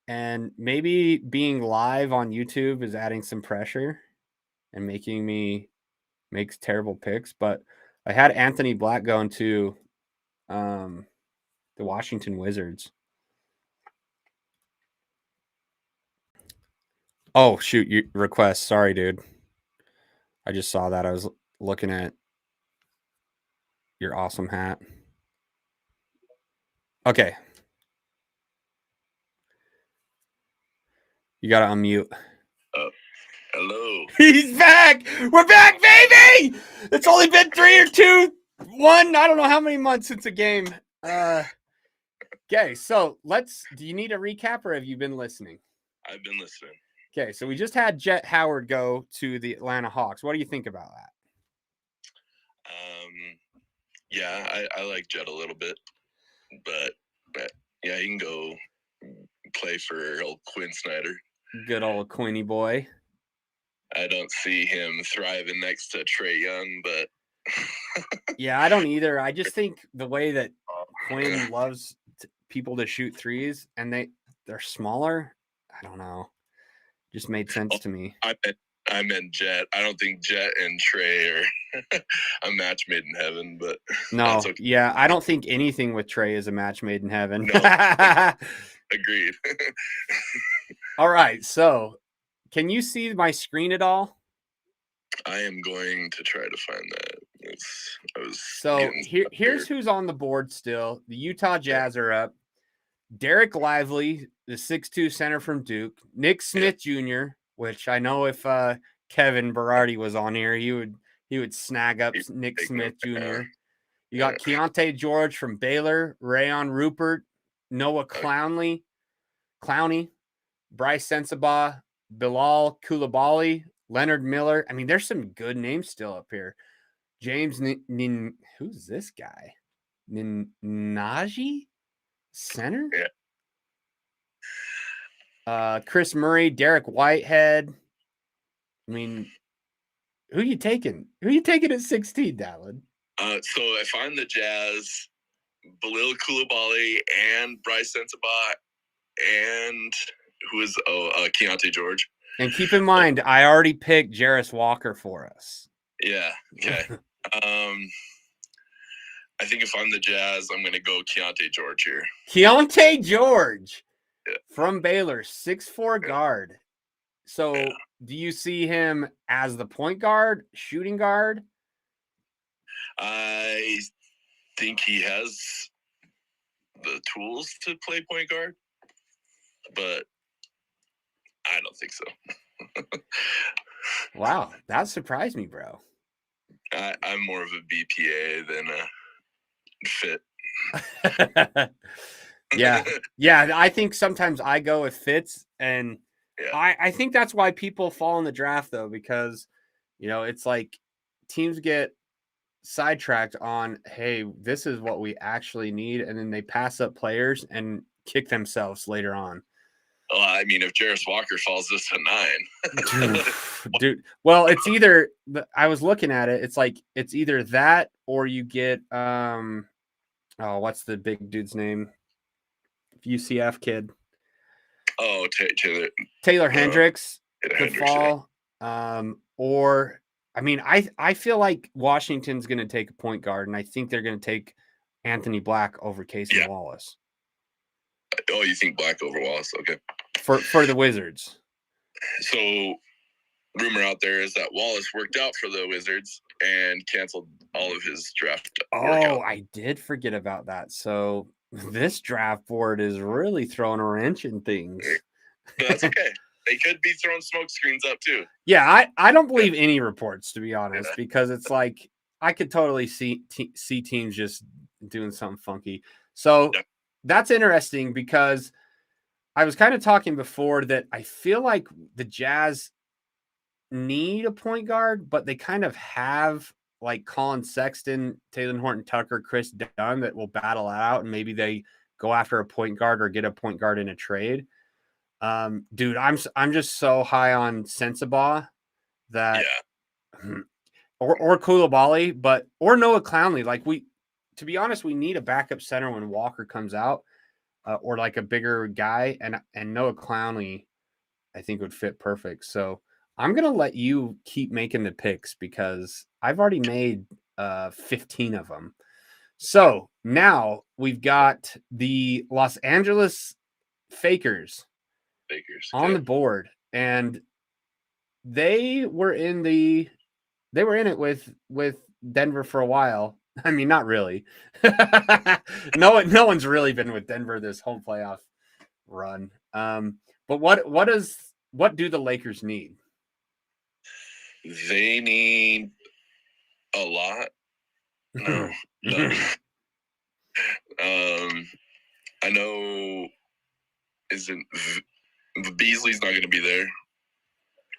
And maybe being live on YouTube is adding some pressure and making me make terrible picks. But I had Anthony Black going to the Washington Wizards. Oh, shoot, your request. Sorry, dude. I just saw that. I was looking at your awesome hat. Okay. You got to unmute. Hello. He's back. We're back, baby. It's only been 3 or 2, 1. I don't know how many months since a game. Okay, so do you need a recap or have you been listening? I've been listening. Okay, so we just had Jet Howard go to the Atlanta Hawks. What do you think about that? Yeah, I like Jet a little bit, but yeah, he can go play for old Quinn Snyder. Good old Quinny boy. I don't see him thriving next to Trae Young, but yeah, I don't either. I just think the way that Quinn loves people to shoot threes and they're smaller, I don't know. Just made sense to me. I meant Jet. I don't think Jet and Trae are a match made in heaven, but no, okay. Yeah, I don't think anything with Trae is a match made in heaven. No, agreed. All right, so can you see my screen at all? I am going to try to find that. So here's who's on the board still. The Utah Jazz are up. Derek Lively, the 6'2" center from Duke. Nick Smith Jr., which I know if Kevin Berardi was on here, he would snag up Nick Smith Jr. You got Keontae George from Baylor, Rayon Rupert, Noah Clowney, Bryce Sensabaugh, Bilal Coulibaly, Leonard Miller. I mean, there's some good names still up here. James who's this guy? Nnaji? Center? Yeah. Chris Murray, Derek Whitehead. I mean, who you taking? Who you taking at 16, Dallin? So if I'm the Jazz, Bilal Coulibaly and Bryce Sensabaugh and who is Keontae George. And keep in mind, I already picked Jarris Walker for us. Yeah. Okay. I think if I'm the Jazz, I'm going to go Keontae George here. Keontae George from Baylor, 6'4" guard. So do you see him as the point guard, shooting guard? I think he has the tools to play point guard, but I don't So Wow, that surprised me, bro. I'm more of a BPA than a fit. Yeah. I think sometimes I go with fits, and I think that's why people fall in the draft, though, because it's like teams get sidetracked on, hey, this is what we actually need, and then they pass up players and kick themselves later on. Well, I mean, if Jarris Walker falls this to 9, dude. Well, it's either I was looking at it. It's like it's either that or you get what's the big dude's name? UCF kid. Oh, Taylor Hendricks could Hendricks, fall. Or I mean, I feel like Washington's going to take a point guard, and I think they're going to take Anthony Black over Casey Wallace. Oh, you think Black over Wallace? Okay. For the Wizards. So, rumor out there is that Wallace worked out for the Wizards and canceled all of his draft workout. I did forget about that. So this draft board is really throwing a wrench in things. But that's okay. They could be throwing smoke screens up too. Yeah, I don't believe any reports, to be honest, because it's like I could totally see teams just doing something funky. So that's interesting, because I was kind of talking before that I feel like the Jazz need a point guard, but they kind of have like Colin Sexton, Taylor Horton-Tucker, Chris Dunn that will battle out, and maybe they go after a point guard or get a point guard in a trade. Dude, I'm just so high on Sensabaugh that or Koulibaly, or Noah Clowney. Like, to be honest, we need a backup center when Walker comes out, or like a bigger guy, and Noah Clowney I think would fit perfect. So I'm gonna let you keep making the picks, because I've already made 15 of them. So now we've got the Los Angeles Fakers on the board, and they were in it with Denver for a while. I mean, not really. No one's really been with Denver this whole playoff run. But what do the Lakers need? They need a lot. No. I know Beasley's not going to be there.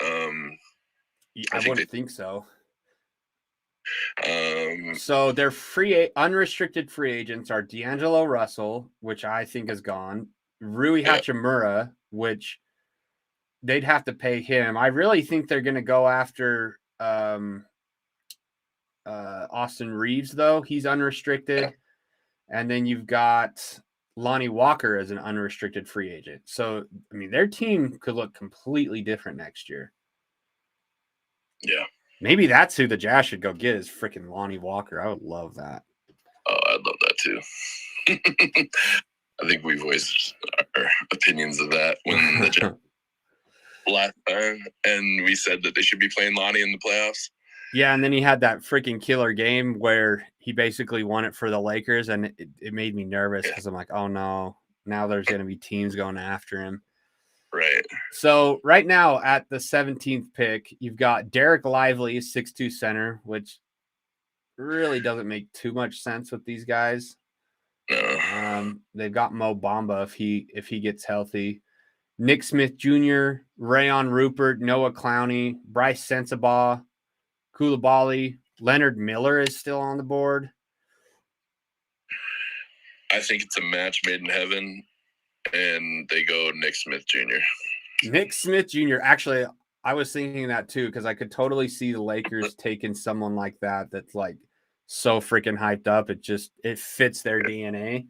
I wouldn't think so. So their unrestricted free agents are D'Angelo Russell, which I think is gone. Rui Hachimura, which they'd have to pay him. I really think they're going to go after Austin Reeves, though. He's unrestricted. And then you've got Lonnie Walker as an unrestricted free agent. So, I mean, their team could look completely different next year. Yeah. Maybe that's who the Jazz should go get, is freaking Lonnie Walker. I would love that. Oh, I'd love that too. I think we voiced our opinions of that when the Jazz last time, and we said that they should be playing Lonnie in the playoffs. Yeah, and then he had that freaking killer game where he basically won it for the Lakers, and it made me nervous, because I'm like, oh no, now there's going to be teams going after him. Right. So right now at the 17th pick, you've got Derek Lively, 6'2" center, which really doesn't make too much sense with these guys. No. They've got Mo Bamba if he gets healthy. Nick Smith Jr., Rayon Rupert, Noah Clowney, Bryce Sensabaugh, Koulibaly, Leonard Miller is still on the board. I think it's a match made in heaven, and they go Nick Smith Jr. Nick Smith Jr. Actually, I was thinking that too, because I could totally see the Lakers taking someone like that that's like so freaking hyped up. It fits their DNA.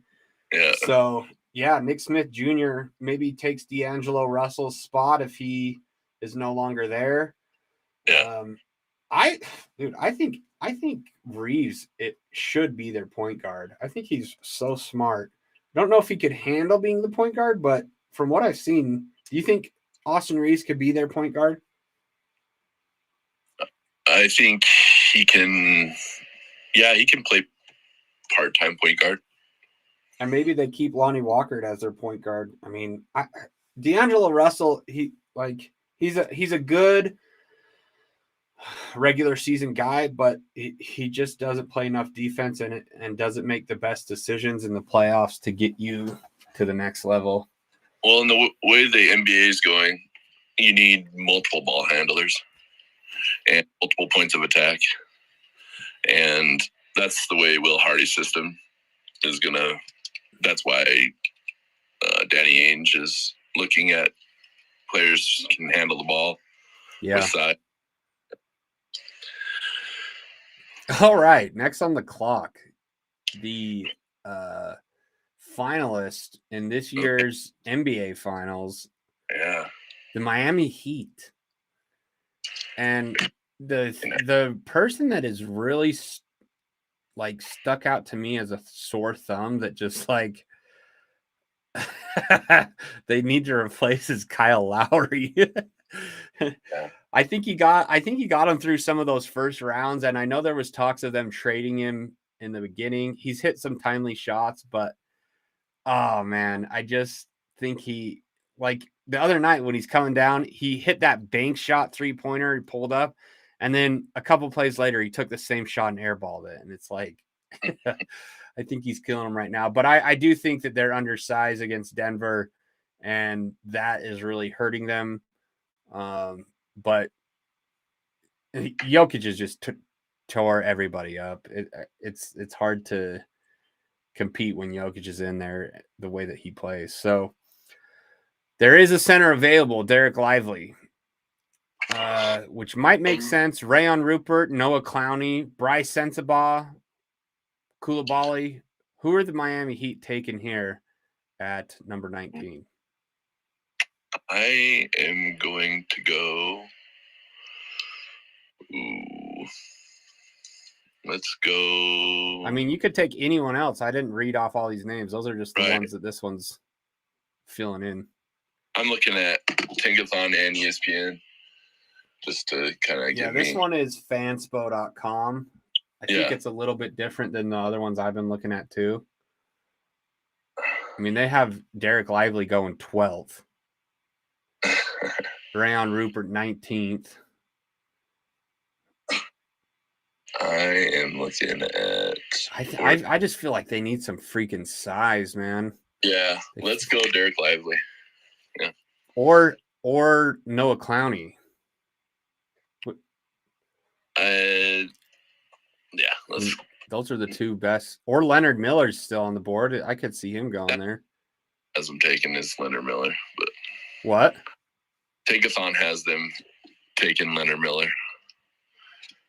Yeah. So yeah, Nick Smith Jr. maybe takes D'Angelo Russell's spot if he is no longer there. Yeah. I think Reeves, it should be their point guard. I think he's so smart. Don't know if he could handle being the point guard, but from what I've seen, do you think Austin Reeves could be their point guard? I think he can. Yeah, he can play part-time point guard. And maybe they keep Lonnie Walker as their point guard. I mean, D'Angelo Russell, He's a good regular season guy, but he just doesn't play enough defense in it and doesn't make the best decisions in the playoffs to get you to the next level. Well, in the way the NBA is going, you need multiple ball handlers and multiple points of attack. And that's the way Will Hardy's system is going to – that's why Danny Ainge is looking at players who can handle the ball. Yeah. With side. All right. Next on the clock, the finalist in this year's NBA Finals. Yeah. The Miami Heat. And the person that is really like stuck out to me as a sore thumb that just like they need to replace is Kyle Lowry. I think he got him through some of those first rounds, and I know there was talks of them trading him in the beginning. He's hit some timely shots, but oh man, I just think he, like the other night when he's coming down, he hit that bank shot 3-pointer, he pulled up, and then a couple plays later he took the same shot and airballed it, and it's like I think he's killing them right now. But I do think that they're undersized against Denver, and that is really hurting them. But Jokic is just tore everybody up. It's hard to compete when Jokic is in there the way that he plays. So there is a center available, Derek Lively, which might make sense. Rayon Rupert, Noah Clowney, Bryce Sensabaugh, Koulibaly. Who are the Miami Heat taking here at number 19? I am going to go. Ooh. Let's go. I mean, you could take anyone else. I didn't read off all these names. Those are just the ones that this one's filling in. I'm looking at Tinkathon and ESPN just to kind of give this one is fanspo.com. I think it's a little bit different than the other ones I've been looking at too. I mean, they have Derek Lively going 12th. Rayon Rupert 19th. I am looking at. I just feel like they need some freaking size, man. Yeah, let's go Derek Lively. Yeah. Or Noah Clowney. Yeah, those are the two best. Or Leonard Miller's still on the board. I could see him going there. As I'm taking is Leonard Miller, but what? Tankathon has them taking Leonard Miller.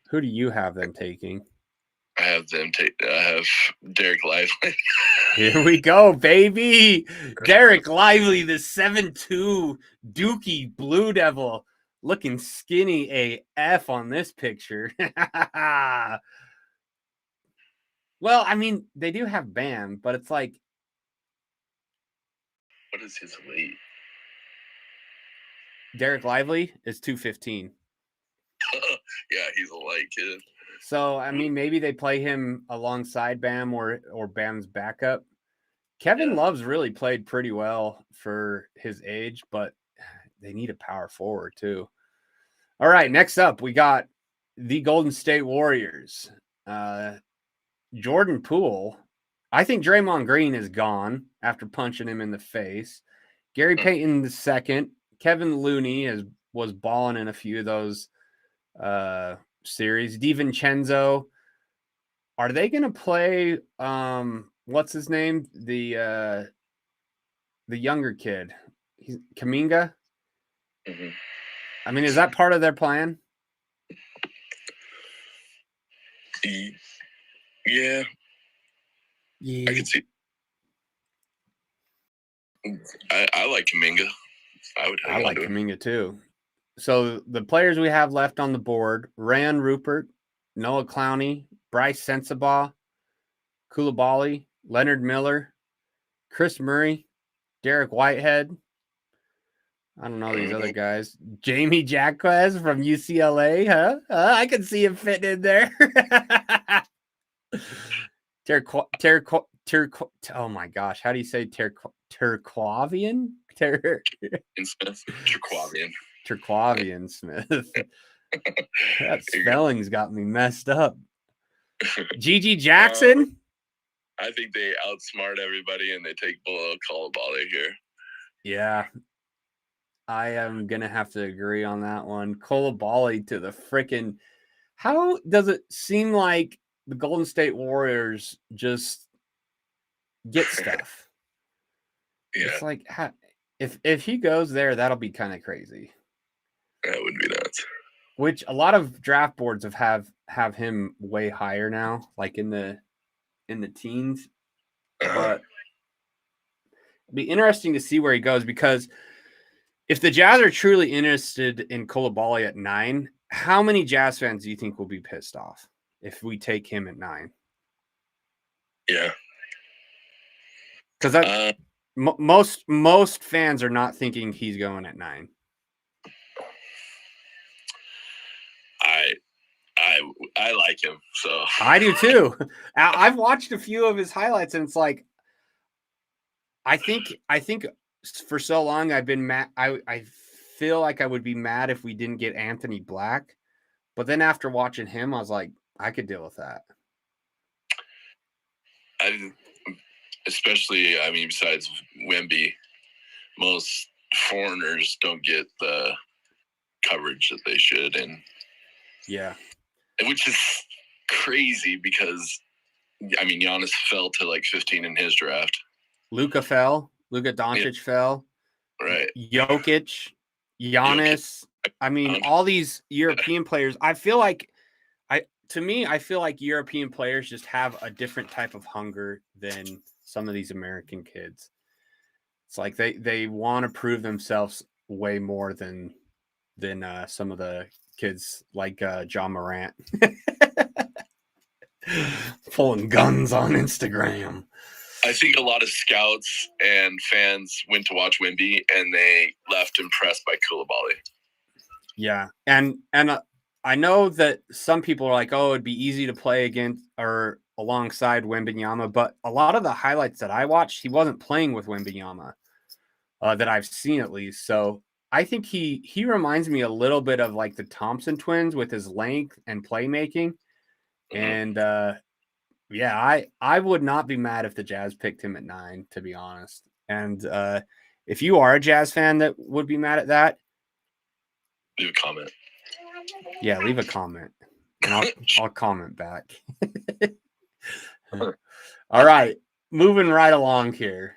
Who do you have them taking? I have Derek Lively. Here we go, baby. Derek Lively, the 7'2" Dookie Blue Devil, looking skinny AF on this picture. Well, I mean, they do have Bam, but it's like. What is his weight? Derek Lively is 215. Yeah, he's a light kid. So, I mean, maybe they play him alongside Bam or Bam's backup. Kevin Love's really played pretty well for his age, but they need a power forward too. All right, next up, we got the Golden State Warriors. Jordan Poole. I think Draymond Green is gone after punching him in the face. Gary Payton II. Kevin Looney was balling in a few of those series. DiVincenzo. Are they going to play what's his name? The younger kid. He's Kuminga? Mm-hmm. I mean, is that part of their plan? Yeah. I can see. I like Kuminga. I like Kuminga too. So the players we have left on the board: Rayon Rupert, Noah Clowney, Bryce Sensabaugh, Koulibaly, Leonard Miller, Chris Murray, Derek Whitehead. I don't know these other guys. Jamie Jacquez from UCLA, huh? I can see him fitting in there. Oh my gosh, how do you say Terquavian? Terquavian. Terquavian Smith. That spelling's got me messed up. Gigi Jackson? I think they outsmart everybody and they take below Coulibaly here. Yeah. I am going to have to agree on that one. Coulibaly to the frickin'. How does it seem like the Golden State Warriors just get stuff? Yeah. It's like, if he goes there, that'll be kind of crazy. That would be nuts. Which a lot of draft boards have him way higher now, like in the teens. But it'd be interesting to see where he goes, because if the Jazz are truly interested in Coulibaly at 9, how many Jazz fans do you think will be pissed off if we take him at 9? Yeah. Because that most fans are not thinking he's going at 9. I like him, so I do too. I've watched a few of his highlights, and it's like, I think for so long I've been mad. I feel like I would be mad if we didn't get Anthony Black, but then after watching him, I was like, I could deal with that. Especially, I mean, besides Wemby, most foreigners don't get the coverage that they should, and yeah, which is crazy because, I mean, Giannis fell to like 15 in his draft. Luka fell. Luka Doncic fell. Right. Jokic, Giannis. I mean, all these European players. I feel like European players just have a different type of hunger than some of these American kids. It's like they want to prove themselves way more than some of the kids like John Morant. Pulling guns on Instagram. I think a lot of scouts and fans went to watch Wemby and they left impressed by Coulibaly. Yeah, and I know that some people are like, oh, it'd be easy to play against or alongside Wembanyama, but a lot of the highlights that I watched, he wasn't playing with Wembanyama that I've seen at least. So I think he reminds me a little bit of like the Thompson twins with his length and playmaking. And yeah, I would not be mad if the Jazz picked him at 9, to be honest. And if you are a Jazz fan that would be mad at that, leave a comment. Yeah, leave a comment, and I'll comment back. All right, moving right along here.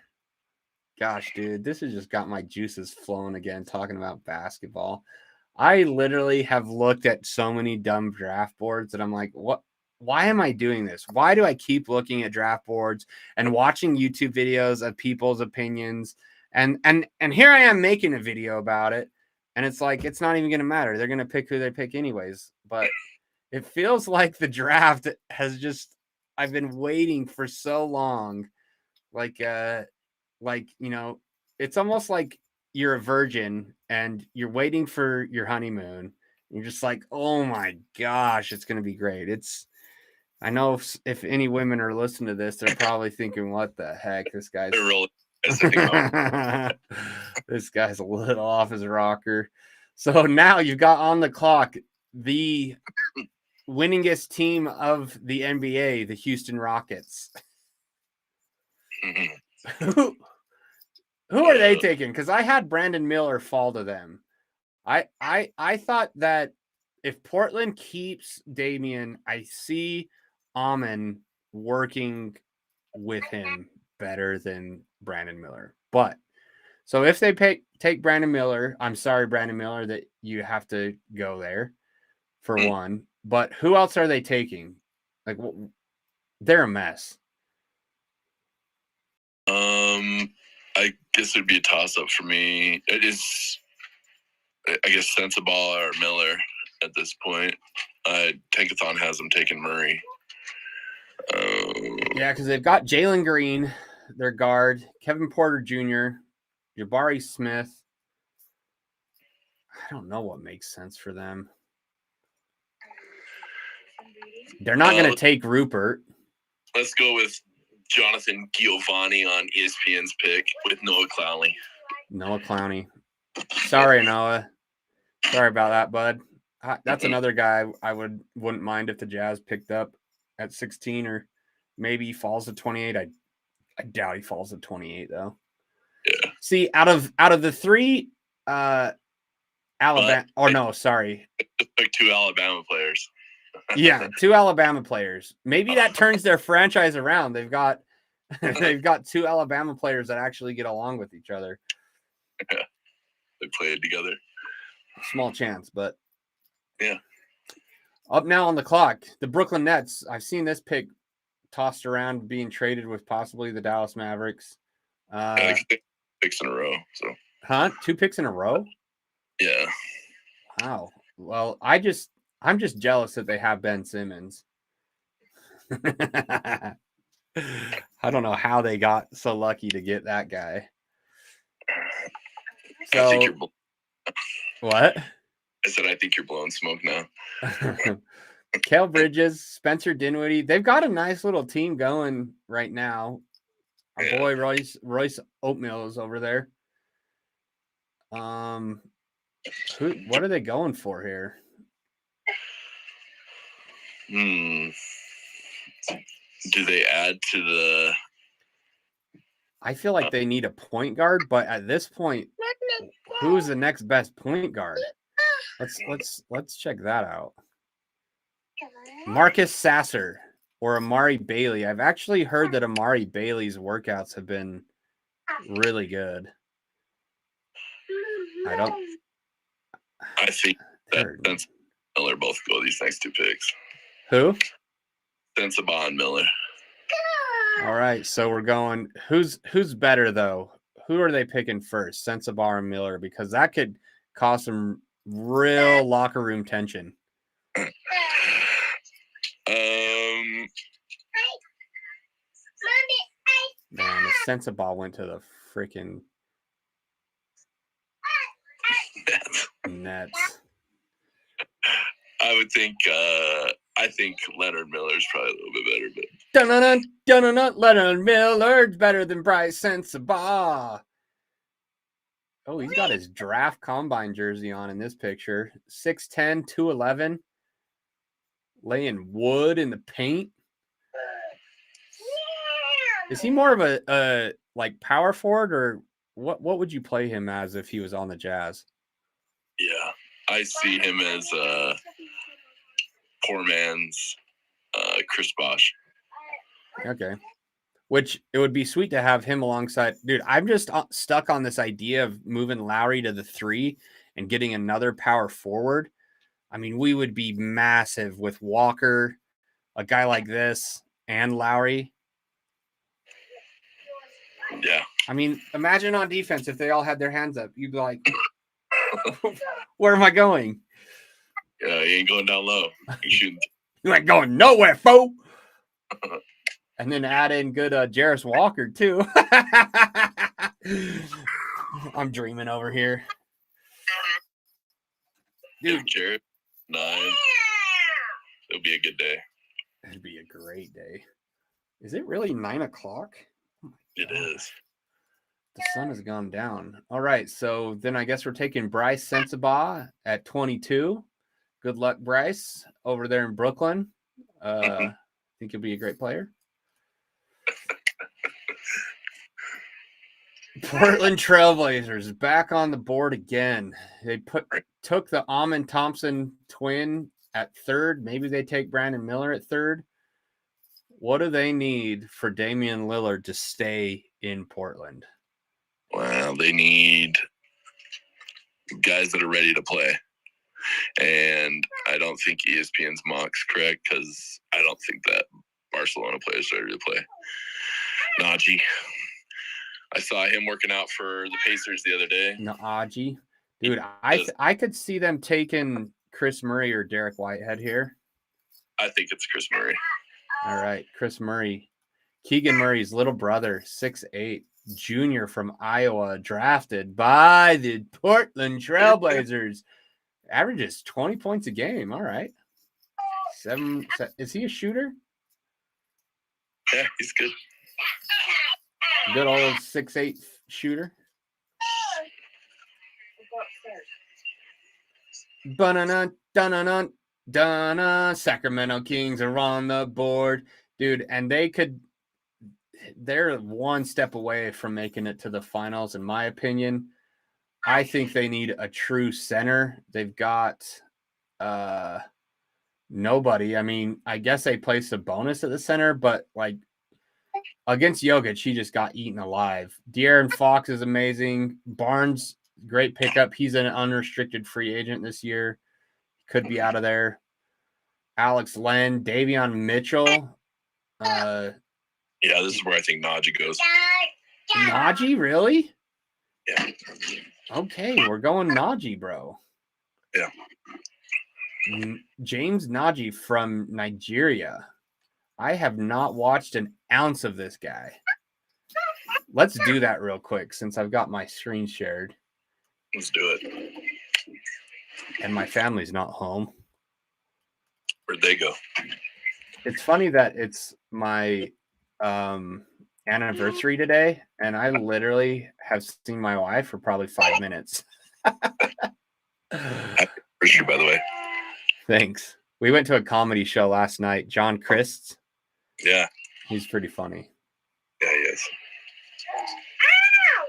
Gosh, dude, this has just got my juices flowing again talking about basketball. I literally have looked at so many dumb draft boards that I'm like, what? Why am I doing this? Why do I keep looking at draft boards and watching YouTube videos of people's opinions? And here I am making a video about it. And it's like, it's not even going to matter. They're going to pick who they pick anyways. But it feels like the draft has just, I've been waiting for so long. Like, you know, it's almost like you're a virgin and you're waiting for your honeymoon. You're just like, oh my gosh, it's going to be great. I know if any women are listening to this, they're probably thinking, what the heck? This guy's this guy's a little off his rocker. So now you've got on the clock the winningest team of the NBA, the Houston Rockets. Who are they taking? Because I had Brandon Miller fall to them. I thought that if Portland keeps Damian, I see Amon working with him better than Brandon Miller. But so if they take Brandon Miller, I'm sorry, Brandon Miller, that you have to go there for one. But who else are they taking? Like, they're a mess. I guess it'd be a toss-up for me. It is, I guess, Sensabaugh or Miller at this point. Tankathon has them taking Murray. Yeah, because they've got Jalen Green, their guard, Kevin Porter Jr., Jabari Smith. I don't know what makes sense for them. They're not going to take Rupert. Let's go with Jonathan Giovanni on ESPN's pick with Noah Clowney. Noah Clowney. Sorry, Noah. Sorry about that, bud. That's another guy I wouldn't mind if the Jazz picked up at 16 or maybe he falls to 28. I doubt he falls to 28 though. Yeah. See, out of the three, Alabama. But no, sorry. Like 2 Alabama players. Yeah, 2 Alabama players. Maybe that turns their franchise around. They've got 2 Alabama players that actually get along with each other. Yeah. They played together. Small chance, but yeah. Up now on the clock, the Brooklyn Nets. I've seen this pick tossed around being traded with possibly the Dallas Mavericks. Picks in a row. So 2 picks in a row? Yeah. Wow. Well, I'm just jealous that they have Ben Simmons. I don't know how they got so lucky to get that guy. I think you're what? I said I think you're blowing smoke now. Kel Bridges, Spencer Dinwiddie. They've got a nice little team going right now. Our boy Royce Oatmeal is over there. What are they going for here? Do they add to the? I feel like they need a point guard, but at this point, who's the next best point guard? Let's check that out. Marcus Sasser or Amari Bailey. I've actually heard that Amari Bailey's workouts have been really good. I think that Sensabaugh Miller both go these next 2 picks. Who? Sensabaugh and Miller. All right, so we're going. Who's better though? Who are they picking first, Sensabaugh or Miller? Because that could cause some real locker room tension. Man, the Sensabaugh went to the freaking Nets. I would think. I think Leonard Miller's probably a little bit better, but Leonard Miller's better than Bryce Sensabaugh. Oh, he's got his draft combine jersey on in this picture. 6'10", 211. Laying wood in the paint. Is he more of a like power forward, or what would you play him as if he was on the Jazz? Yeah, I see him as poor man's Chris Bosh. Okay. Which it would be sweet to have him alongside. Dude, I'm just stuck on this idea of moving Lowry to the 3 and getting another power forward. I mean, we would be massive with Walker, a guy like this, and Lowry. Yeah. I mean, imagine on defense if they all had their hands up. You'd be like, where am I going? Yeah, you ain't going down low. You ain't going nowhere, fool. And then add in good Jarris Walker, too. I'm dreaming over here. Dude, Jarrett, 9. It'll be a good day. It'd be a great day. Is it really 9 o'clock? Oh it is. The sun has gone down. All right, so then I guess we're taking Bryce Sensabaugh at 22. Good luck, Bryce, over there in Brooklyn. I think you'll be a great player. Portland Trailblazers back on the board again. They took the Amen Thompson twin at 3rd. Maybe they take Brandon Miller at 3rd. What do they need for Damian Lillard to stay in Portland? Well, they need guys that are ready to play. And I don't think ESPN's mock's correct because I don't think that Barcelona players are ready to play. Najee. I saw him working out for the Pacers the other day. Najee. Dude, I could see them taking Chris Murray or Derek Whitehead here. I think it's Chris Murray. All right, Chris Murray. Keegan Murray's little brother, 6'8", junior from Iowa, drafted by the Portland Trailblazers. Averages 20 points a game. All right. 7. Is he a shooter? Yeah, he's good. Good old 6'8" shooter. Banana, dun dun Sacramento Kings are on the board, dude, and they're one step away from making it to the finals, in my opinion. I think they need a true center. They've got nobody. I mean, I guess they play Sabonis at the center, but like against Jokic, he just got eaten alive. De'Aaron Fox is amazing. Barnes, great pickup. He's an unrestricted free agent this year. Could be out of there. Alex Len, Davion Mitchell. Yeah, this is where I think Najee goes. Najee, really? Yeah. Okay, we're going Najee, bro. Yeah. James Najee from Nigeria. I have not watched an ounce of this guy. Let's do that real quick since I've got my screen shared. Let's do it. And my family's not home. Where'd they go? It's funny that it's my anniversary today, and I literally have seen my wife for probably 5 minutes. Happy anniversary, by the way. Thanks. We went to a comedy show last night. John Christ. Yeah. He's pretty funny. Yeah, he is.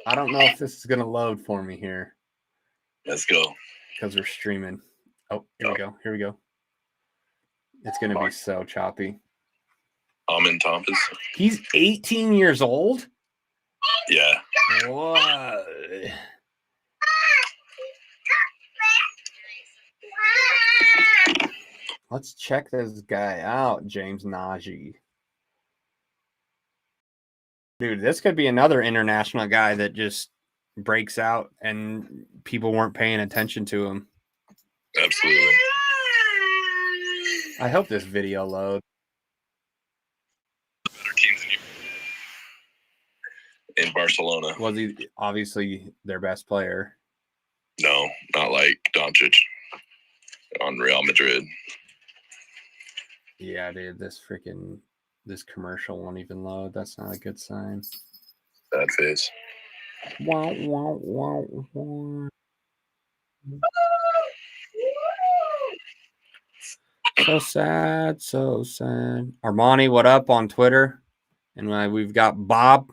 I don't know if this is going to load for me here. Let's go. Because we're streaming. Oh, here we go. Here we go. It's going to be so choppy. Amin Thomas. He's 18 years old? Yeah. What? Let's check this guy out, James Najee. Dude, this could be another international guy that just breaks out and people weren't paying attention to him. Absolutely. I hope this video loads. In Barcelona. Was he obviously their best player? No, not like Doncic on Real Madrid. Yeah, dude, this commercial won't even load. That's not a good sign. Sad face. Wow, wow, wow, wow. So sad, so sad. Armani, what up on Twitter? And we've got Bob.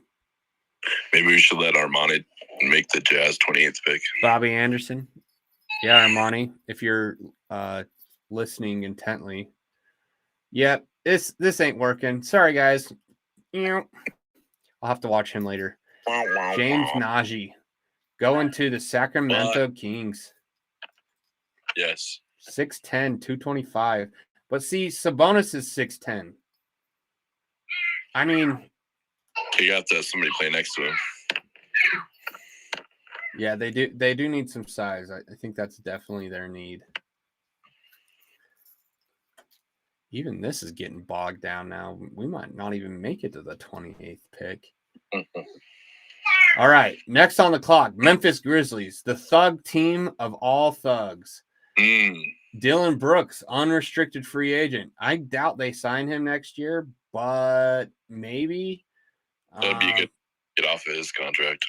Maybe we should let Armani make the Jazz 28th pick. Bobby Anderson. Yeah, Armani, if you're listening intently. Yep, this ain't working. Sorry, guys. I'll have to watch him later. James Najee going to the Sacramento Kings. Yes. 6'10", 225. But see, Sabonis is 6'10". I mean, you got to have somebody play next to him. Yeah, they do need some size. I think that's definitely their need. Even this is getting bogged down now. We might not even make it to the 28th pick. All right, next on the clock, Memphis Grizzlies, the thug team of all thugs. Dylan Brooks, unrestricted free agent. I doubt they sign him next year, but maybe. That'd be a good get off of his contract.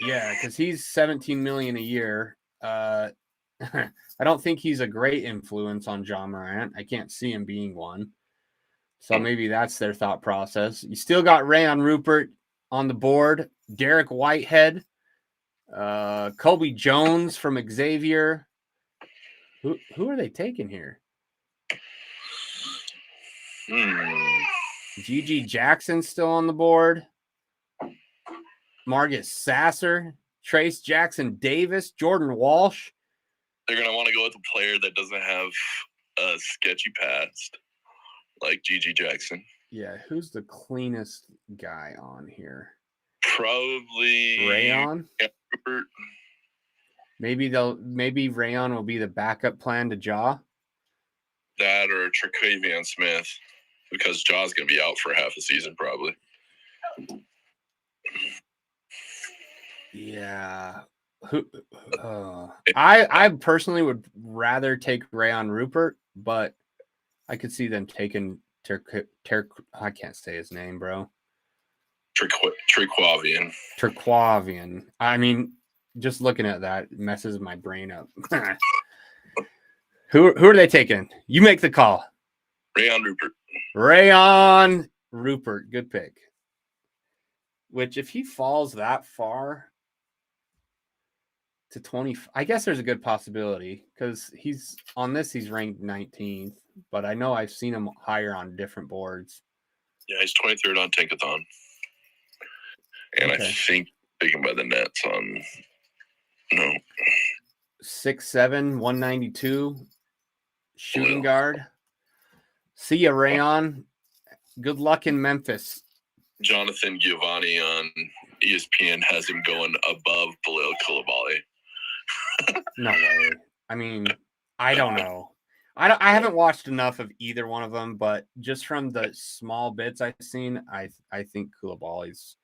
Yeah, because he's $17 million a year. I don't think he's a great influence on John Morant. I can't see him being one. So maybe that's their thought process. You still got Rayon Rupert on the board. Derek Whitehead. Kobe Jones from Xavier. Who are they taking here? Gigi Jackson still on the board. Marcus Sasser. Trace Jackson Davis. Jordan Walsh. They're going to want to go with a player that doesn't have a sketchy past, like Gigi Jackson. Yeah, who's the cleanest guy on here? Probably Rayon. Rupert. Maybe Rayon will be the backup plan to Ja. That or Tre'Quavion Smith, because Ja's going to be out for half a season probably. Yeah. I personally would rather take Rayon Rupert, but I could see them taking I can't say his name, bro. Tre'Quavion. I mean, just looking at that messes my brain up. Who are they taking? You make the call. Rayon Rupert. Rayon Rupert. Good pick. Which, if he falls that far to 20, I guess there's a good possibility because he's ranked 19th, but I know I've seen him higher on different boards. Yeah, he's 23rd on Tankathon. And okay. I think taken by the Nets on 6'7", 192 shooting guard. See ya, Rayon. Good luck in Memphis. Jonathan Giovanni on ESPN has him going above Bilal Coulibaly. No way. I mean, I don't know. I haven't watched enough of either one of them, but just from the small bits I've seen, I think Coulibaly's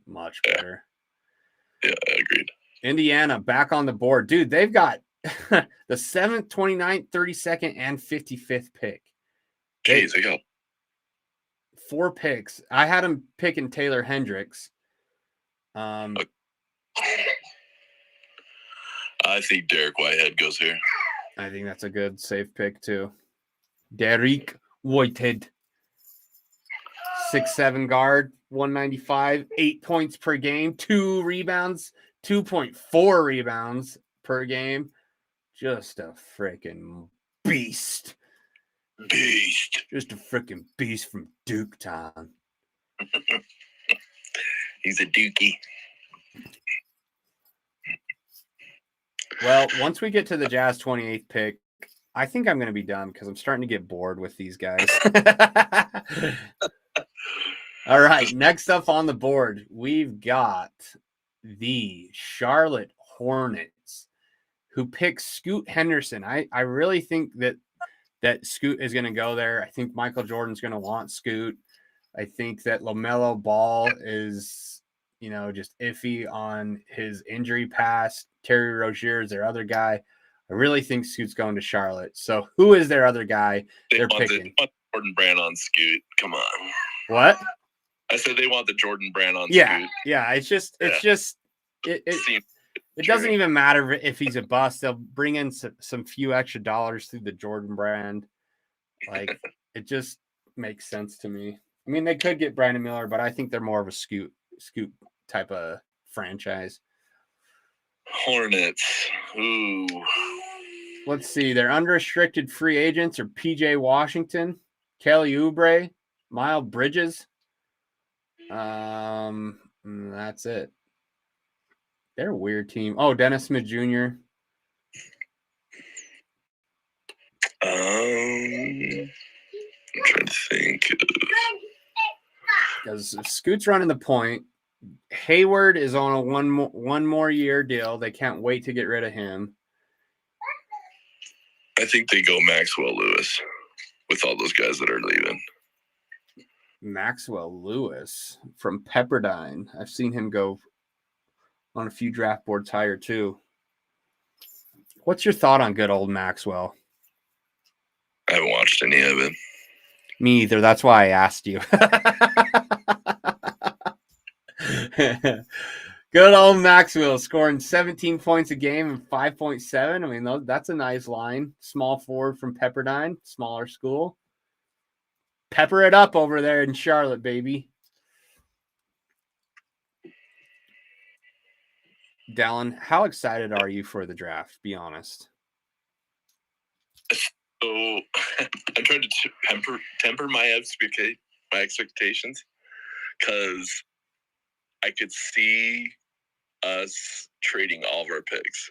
much better. Yeah, I agreed. Indiana back on the board. Dude, they've got the 7th, 29th, 32nd, and 55th pick. Jeez, they got 4 picks. I had him picking Taylor Hendricks. I think Derek Whitehead goes here. I think that's a good safe pick too. Derek Whitehead. 6'7" guard, 195, 8 points per game, 2 rebounds, 2.4 rebounds per game. Just a freaking beast. Just a freaking beast from Duke Town. He's a dookie. Well, once we get to the Jazz 28th pick, I think I'm going to be done because I'm starting to get bored with these guys. All right, next up on the board, we've got the Charlotte Hornets, who picks Scoot Henderson. I really think that Scoot is going to go there. I think Michael Jordan's going to want Scoot. I think that LaMelo Ball is, just iffy on his injury past. Terry Rozier is their other guy. I really think Scoot's going to Charlotte. So who is their other guy they're picking? Jordan Brand on Scoot. Come on. What? I said they want the Jordan Brand on Scoot. Yeah. It doesn't even matter if he's a bust. They'll bring in some few extra dollars through the Jordan Brand. Like, it just makes sense to me. I mean, they could get Brandon Miller, but I think they're more of a Scoot type of franchise. Hornets. Ooh. Let's see. Their unrestricted free agents are PJ Washington, Kelly Oubre, Miles Bridges. That's it. They're a weird team. Oh, Dennis Smith Jr. I'm trying to think. Because Scoot's running the point. Hayward is on a one more year deal. They can't wait to get rid of him. I think they go Maxwell Lewis with all those guys that are leaving. Maxwell Lewis from Pepperdine. I've seen him go on a few draft boards higher too. What's your thought on good old Maxwell? I haven't watched any of it. Me either. That's why I asked you. Good old Maxwell scoring 17 points a game and 5.7. I mean, that's a nice line. Small forward from Pepperdine, smaller school. Pepper it up over there in Charlotte, baby. Dallin, how excited are you for the draft? Be honest. So I'm trying to temper my expectations because I could see us trading all of our picks.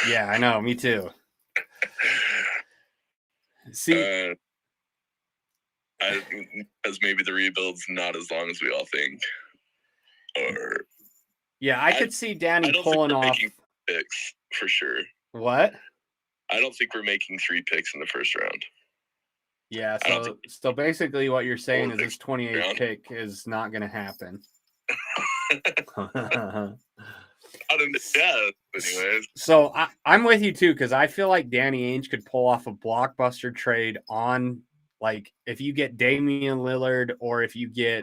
Yeah, I know. Me too. See, because maybe the rebuild's not as long as we all think. Or yeah, I could see Danny pulling off picks for sure. What? I don't think we're making 3 picks in the first round. Yeah, so basically what you're saying is this 28th pick is not going to happen. Yeah, anyways. So I'm with you too, because I feel like Danny Ainge could pull off a blockbuster trade on, like, if you get Damian Lillard or if you get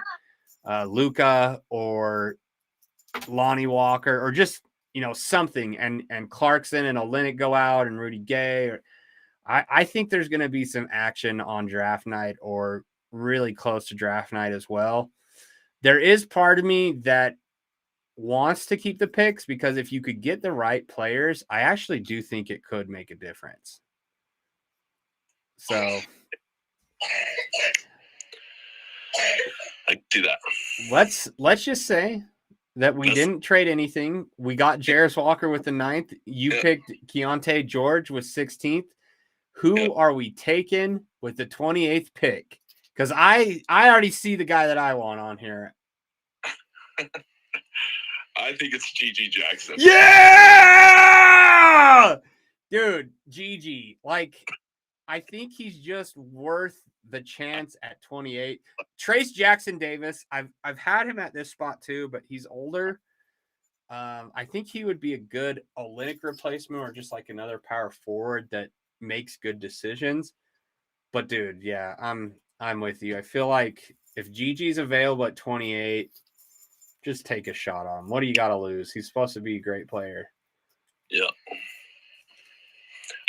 Luka or Lonnie Walker or just something, and Clarkson and Olynyk go out and Rudy Gay. I think there's going to be some action on draft night or really close to draft night as well. There is part of me that wants to keep the picks because if you could get the right players, I actually do think it could make a difference. So I do that. Let's just say that we didn't trade anything. We got Jarris Walker with the 9th. You picked Keontae George with 16th. Who are we taking with the 28th pick? Because I already see the guy that I want on here. I think it's Gigi Jackson. Yeah! Dude, Gigi. I think he's just worth the chance at 28. Trace Jackson Davis. I've had him at this spot too, but he's older. I think he would be a good Olynyk replacement or just like another power forward that makes good decisions. But dude, yeah, I'm with you. I feel like if Gigi's available at 28, just take a shot on him. What do you got to lose? He's supposed to be a great player. Yeah.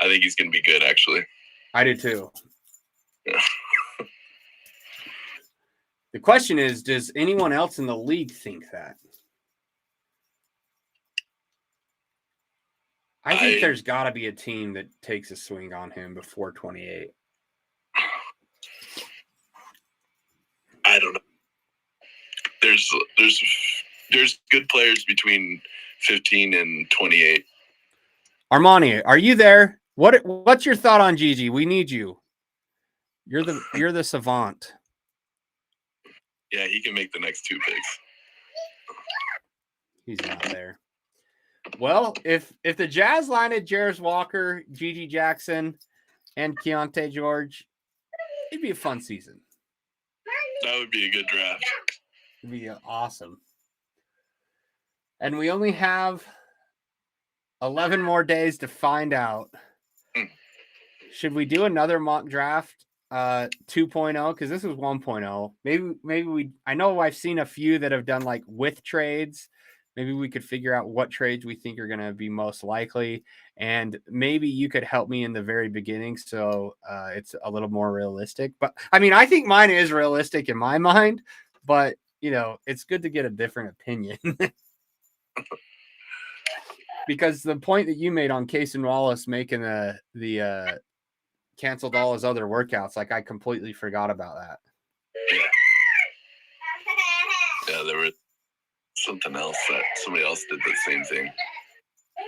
I think he's going to be good, actually. I do too. Yeah. The question is, does anyone else in the league think that? I think there's got to be a team that takes a swing on him before 28. I don't know. There's good players between 15 and 28. Armani, are you there? What's your thought on Gigi? We need you. You're the savant. Yeah, he can make the next 2 picks. He's not there. Well, if the Jazz lined Jarris Walker, Gigi Jackson, and Keontae George, it'd be a fun season. That would be a good draft. It'd be awesome. And we only have 11 more days to find out. Should we do another mock draft 2.0? Because this is 1.0. Maybe I know I've seen a few that have done like with trades. Maybe we could figure out what trades we think are going to be most likely. And maybe you could help me in the very beginning so it's a little more realistic. But I mean, I think mine is realistic in my mind. But, it's good to get a different opinion. Because the point that you made on Cason Wallace making the canceled all his other workouts, like I completely forgot about that. Yeah, there was something else that somebody else did the same thing.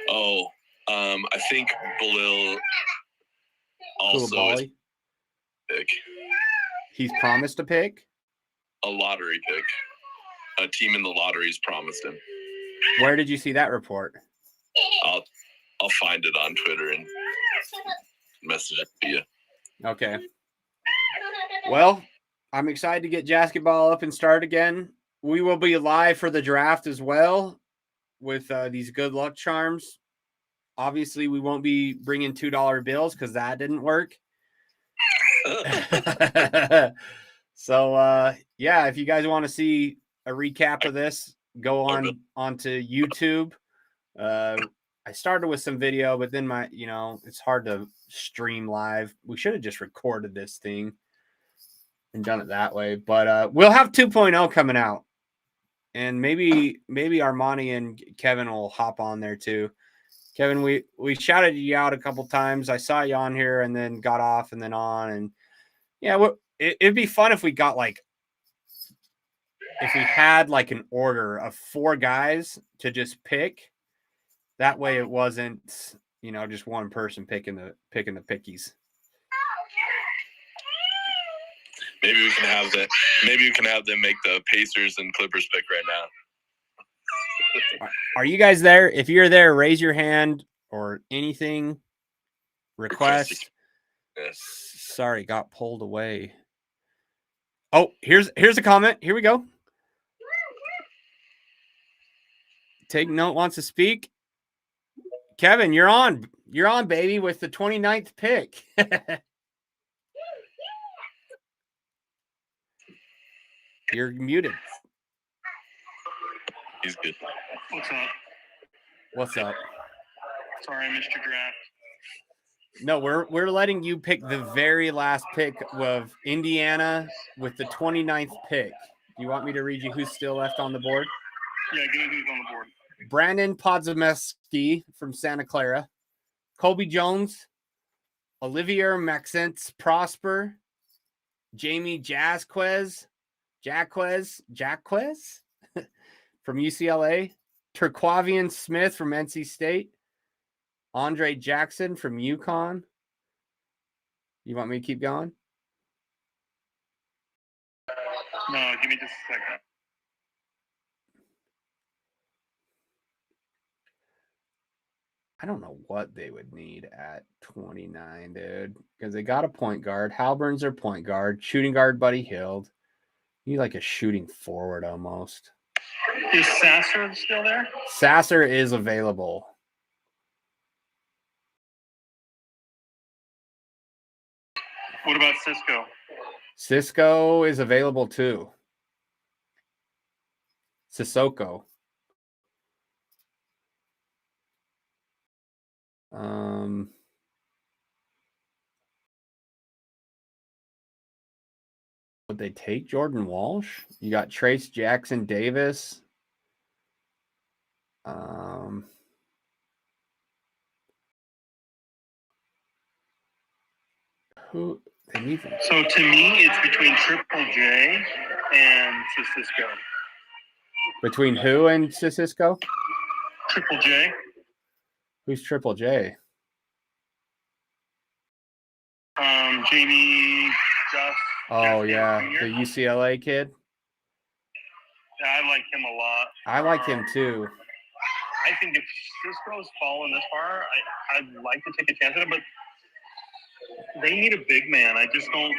Oh, I think Balil also is pick. He's promised a pick? A lottery pick. A team in the lottery's promised him. Where did you see that report? I'll find it on Twitter and message it to you. Okay. Well, I'm excited to get Jazzketball up and start again. We will be live for the draft as well with these good luck charms. Obviously, we won't be bringing $2 bills because that didn't work. So, yeah, if you guys want to see a recap of this, go onto YouTube. I started with some video, but then it's hard to stream live. We should have just recorded this thing and done it that way. But we'll have 2.0 coming out. And maybe Armani and Kevin will hop on there too. Kevin, we shouted you out a couple times. I saw you on here and then got off and then on. And yeah, it'd be fun if we got if we had an order of 4 guys to just pick. That way it wasn't, just one person picking the pickies. Maybe we can have that. Maybe we can have them make the Pacers and Clippers pick right now. Are you guys there? If you're there, raise your hand or anything. Request. Yes. Sorry, got pulled away. Oh, here's a comment. Here we go. Take note wants to speak. Kevin, you're on. You're on, baby, with the 29th pick. You're muted. He's good. What's up? What's up? Sorry, I missed your draft. No, we're letting you pick the very last pick of Indiana with the 29th pick. Do you want me to read you who's still left on the board? Yeah, give me who's on the board. Brandon Podziemski from Santa Clara, Kobe Jones, Olivier Maxence Prosper, Jamie Jazzketball from UCLA, Turquavian Smith from NC State, Andre Jackson from UConn. You want me to keep going? No, give me just a second. I don't know what they would need at 29, dude, because they got a point guard. Halburn's their point guard. Shooting guard, Buddy Hield. You need like a shooting forward almost. Is Sasser still there? Sasser is available. What about Cisco? Cisco is available too. Sissoko. Would they take Jordan Walsh? You got Trace Jackson Davis. Who they need? So to me, it's between Triple J and Cisco. Between who and Cisco? Triple J. Who's Triple J? Jamie Just. Oh yeah, the UCLA kid. Yeah, I like him a lot. I like him too. I think if Cisco's fallen this far, I'd like to take a chance at it, but they need a big man. I just don't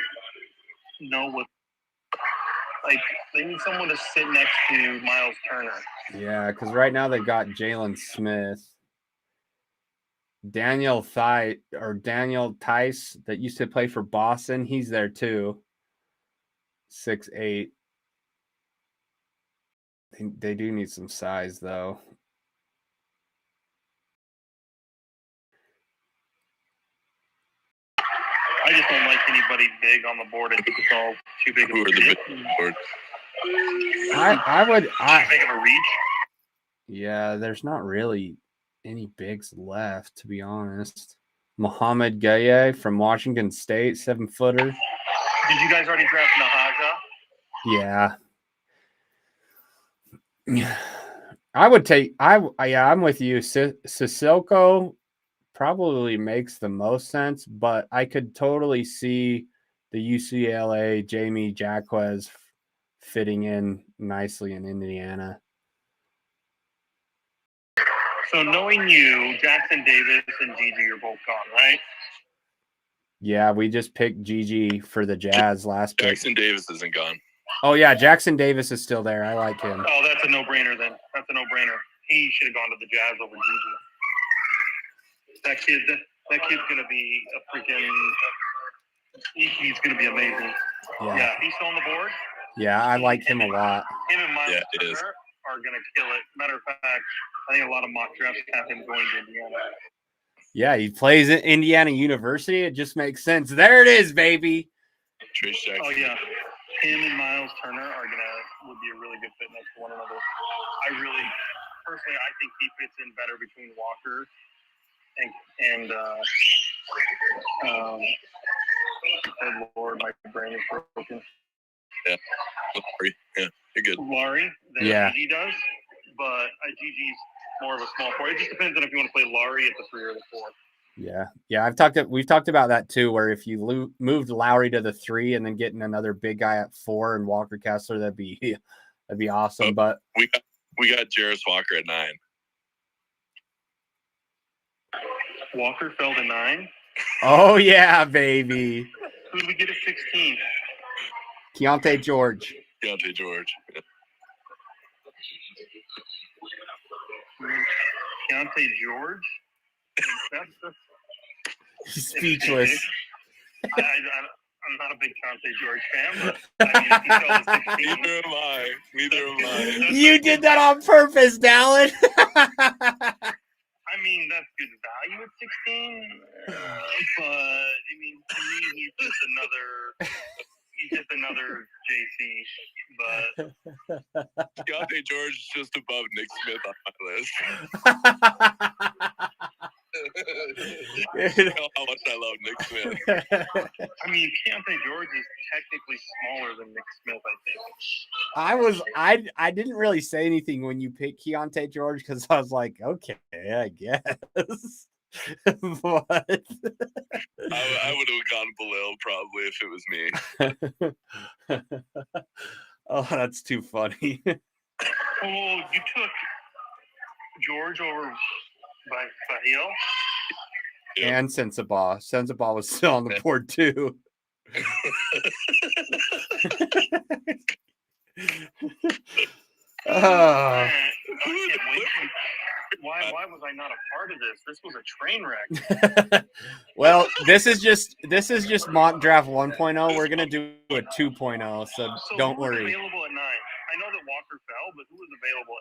know what. Like, they need someone to sit next to Miles Turner. Yeah, because right now they've got Jalen Smith. Daniel Tice that used to play for Boston. He's there too. 6'8". They do need some size though. I just don't like anybody big on the board. I think it's all too big of a reach. I would. Too big of a reach. Yeah, there's not really any bigs left, to be honest. Mohamed Gaye from Washington State, 7-footer. Did you guys already draft Nahaja? Yeah. I would take. I'm with you. Sissoko probably makes the most sense, but I could totally see the UCLA Jamie Jaquez fitting in nicely in Indiana. So knowing you, Jackson Davis and Gigi are both gone, right? Yeah, we just picked Gigi for the Jazz last pick. Jackson Davis isn't gone. Oh yeah, Jackson Davis is still there. I like him. Oh, that's a no-brainer then. That's a no-brainer. He should have gone to the Jazz over Gigi. That kid's gonna be a freaking. He's gonna be amazing. Yeah, he's still on the board. Yeah, I like him a lot. Him and Miles Turner are gonna kill it. Matter of fact, I think a lot of mock drafts have him going to Indiana. Yeah, he plays at Indiana University. It just makes sense. There it is, baby. Trace Jackson. Oh yeah, him and Miles Turner would be a really good fit next to one another. Personally, I think he fits in better between Walker and good Lord, my brain is broken. Yeah, you're good. Laurie, Gigi does, but Gigi's more of a small forward. It just depends on if you want to play Laurie at the 3 or the 4. Yeah. We've talked about that too, where if you moved Lowry to the 3 and then getting another big guy at 4 and Walker Kessler, that'd be awesome. But we got Jarris Walker at 9. Walker fell to 9. Oh yeah, baby. Who did we get at 16? Keontae George. Yeah. Keontae George? He's speechless. I'm not a big Keontae George fan, but I mean, if he fell to 16. Neither am I. You did that on purpose, Dallin. mean, that's good value at 16. But I mean, to me, he's just another JC. But Keontae George is just above Nick Smith on my list. You know how much I love Nick Smith. I mean, Keontae George is technically smaller than Nick Smith, I didn't really say anything when you picked Keontae George because I was like, okay, I guess. What? I would have gone Belil probably if it was me. Oh, that's too funny. Oh, you took George over by Bahil? Yeah. And Sensabaugh. Sensabaugh was still on the board too. I can't wait. Why was I not a part of this? This was a train wreck. Well, this is just mock draft 1.0. We're gonna do a 2.0, so don't who was worry. available at 9? I know that Walker fell, but who was available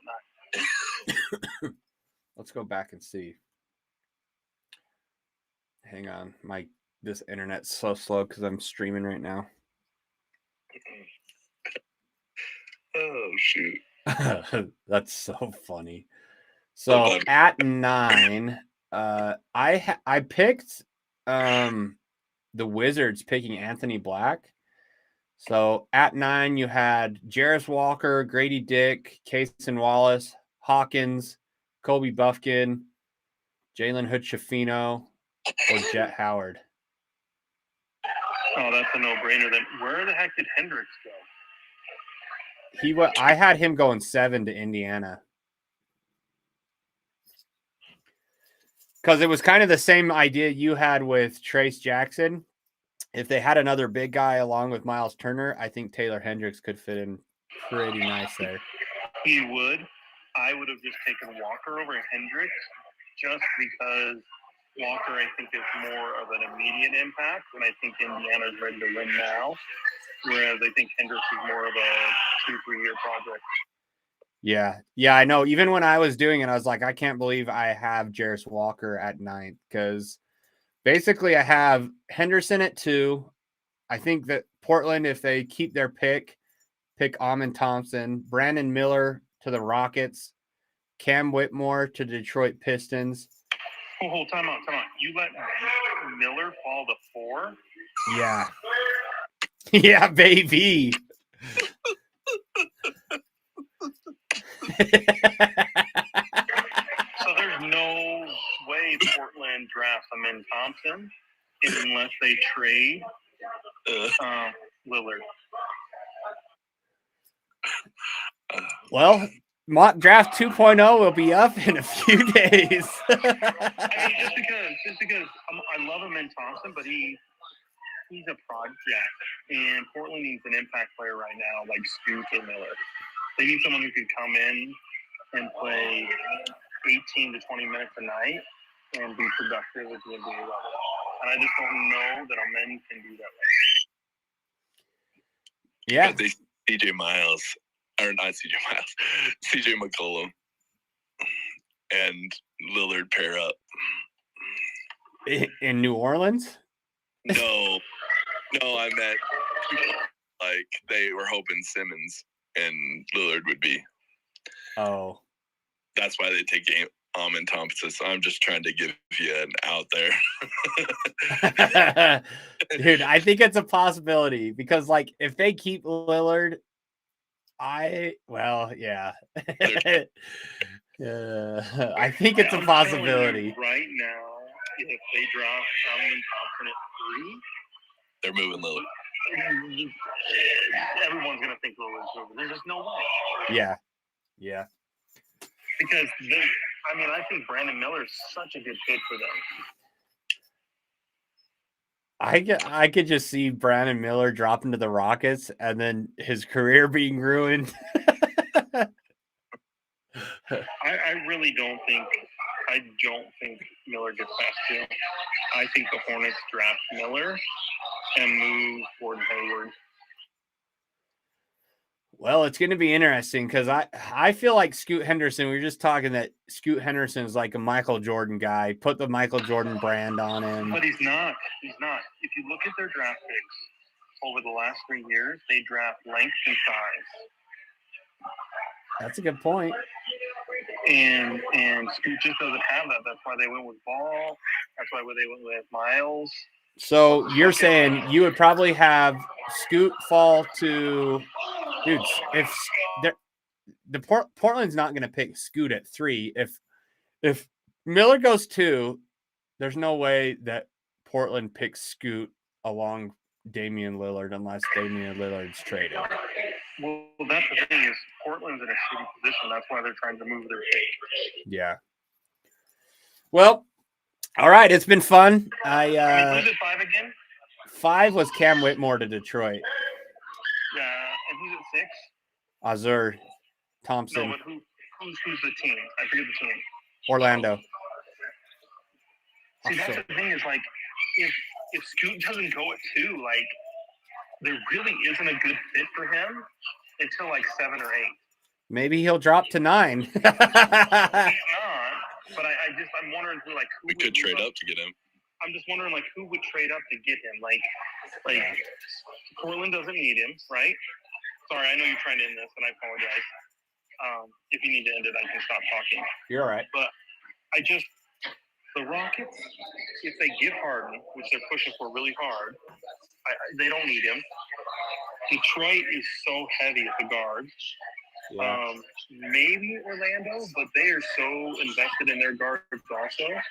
at 9? Let's go back and see. Hang on, this internet's so slow because I'm streaming right now. Oh shoot. That's so funny. So at 9, I picked the Wizards picking Anthony Black. So at 9, you had Jarris Walker, Grady Dick, Cason Wallace, Hawkins, Kobe Buffkin, Jalen Hood-Schifino, or Jet Howard. Oh, that's a no-brainer. Then where the heck did Hendricks go? I had him going 7 to Indiana. Because it was kind of the same idea you had with Trace Jackson. If they had another big guy along with Miles Turner, I think Taylor Hendricks could fit in pretty nice there. He would. I would have just taken Walker over Hendricks just because Walker, I think, is more of an immediate impact, and I think Indiana's ready to win now, whereas I think Hendricks is more of a 2-3 year project. Yeah, I know. Even when I was doing it, I was like, I can't believe I have Jarris Walker at 9 because basically I have Henderson at 2. I think that Portland, if they keep their pick Amin Thompson, Brandon Miller to the Rockets, Cam Whitmore to Detroit Pistons. Oh, time out. You let Miller fall to 4? Yeah. Yeah, baby. So there's no way Portland drafts Amin Thompson unless they trade Lillard. Well, mock draft 2.0 will be up in a few days. I mean, just because I love Amin Thompson, but he's a project, and Portland needs an impact player right now, like Scoot or Miller. They need someone who can come in and play 18 to 20 minutes a night and be productive at the NBA level. And I just don't know that Amin can do that right now. Yeah. CJ Miles, or not CJ Miles, CJ McCollum and Lillard pair up. In New Orleans? No, I meant like they were hoping Simmons and Lillard would be. Oh. That's why they take Amin Thompson. So I'm just trying to give you an out there. Dude, I think it's a possibility because, like, if they keep Lillard, yeah. I think it's a possibility. Right now, if they drop Amin Thompson at 3, they're moving Lillard. Everyone's going to think Lillard's moving. There's just no way. Yeah. Because I think Brandon Miller is such a good fit for them. I could just see Brandon Miller dropping to the Rockets and then his career being ruined. I really don't think Miller gets past 2. I think the Hornets draft Miller and move Gordon Hayward. Well, it's going to be interesting because I feel like Scoot Henderson. We were just talking that Scoot Henderson is like a Michael Jordan guy. Put the Michael Jordan brand on him. But he's not. He's not. If you look at their draft picks over the last 3 years, they draft length and size. That's a good point. And Scoot just doesn't have that. That's why they went with Ball. That's why they went with Miles. So you're saying you would probably have Scoot fall to, dude. If Portland's not going to pick Scoot at 3, if Miller goes 2, there's no way that Portland picks Scoot along Damian Lillard unless Damian Lillard's traded. Well, that's the thing is Portland's in a shitty position. That's why they're trying to move their pick. Yeah. Well, all right. It's been fun. Who's at 5 again? 5 was Cam Whitmore to Detroit. Yeah, and who's at 6? Azur Thompson. No, but who's the team? I forget the team. Orlando. See, that's the thing is like if Scoot doesn't go at 2, like there really isn't a good fit for him until like 7 or 8. Maybe he'll drop to 9. He's not, but I'm wondering who we could trade up to get him. I'm just wondering like who would trade up to get him. Like Portland doesn't need him, right? Sorry, I know you're trying to end this, and I apologize. If you need to end it, I can stop talking. You're all right. But the Rockets, if they get Harden, which they're pushing for really hard, they don't need him. Detroit is so heavy at the guard. Yeah. Maybe Orlando, but they are so invested in their guards also.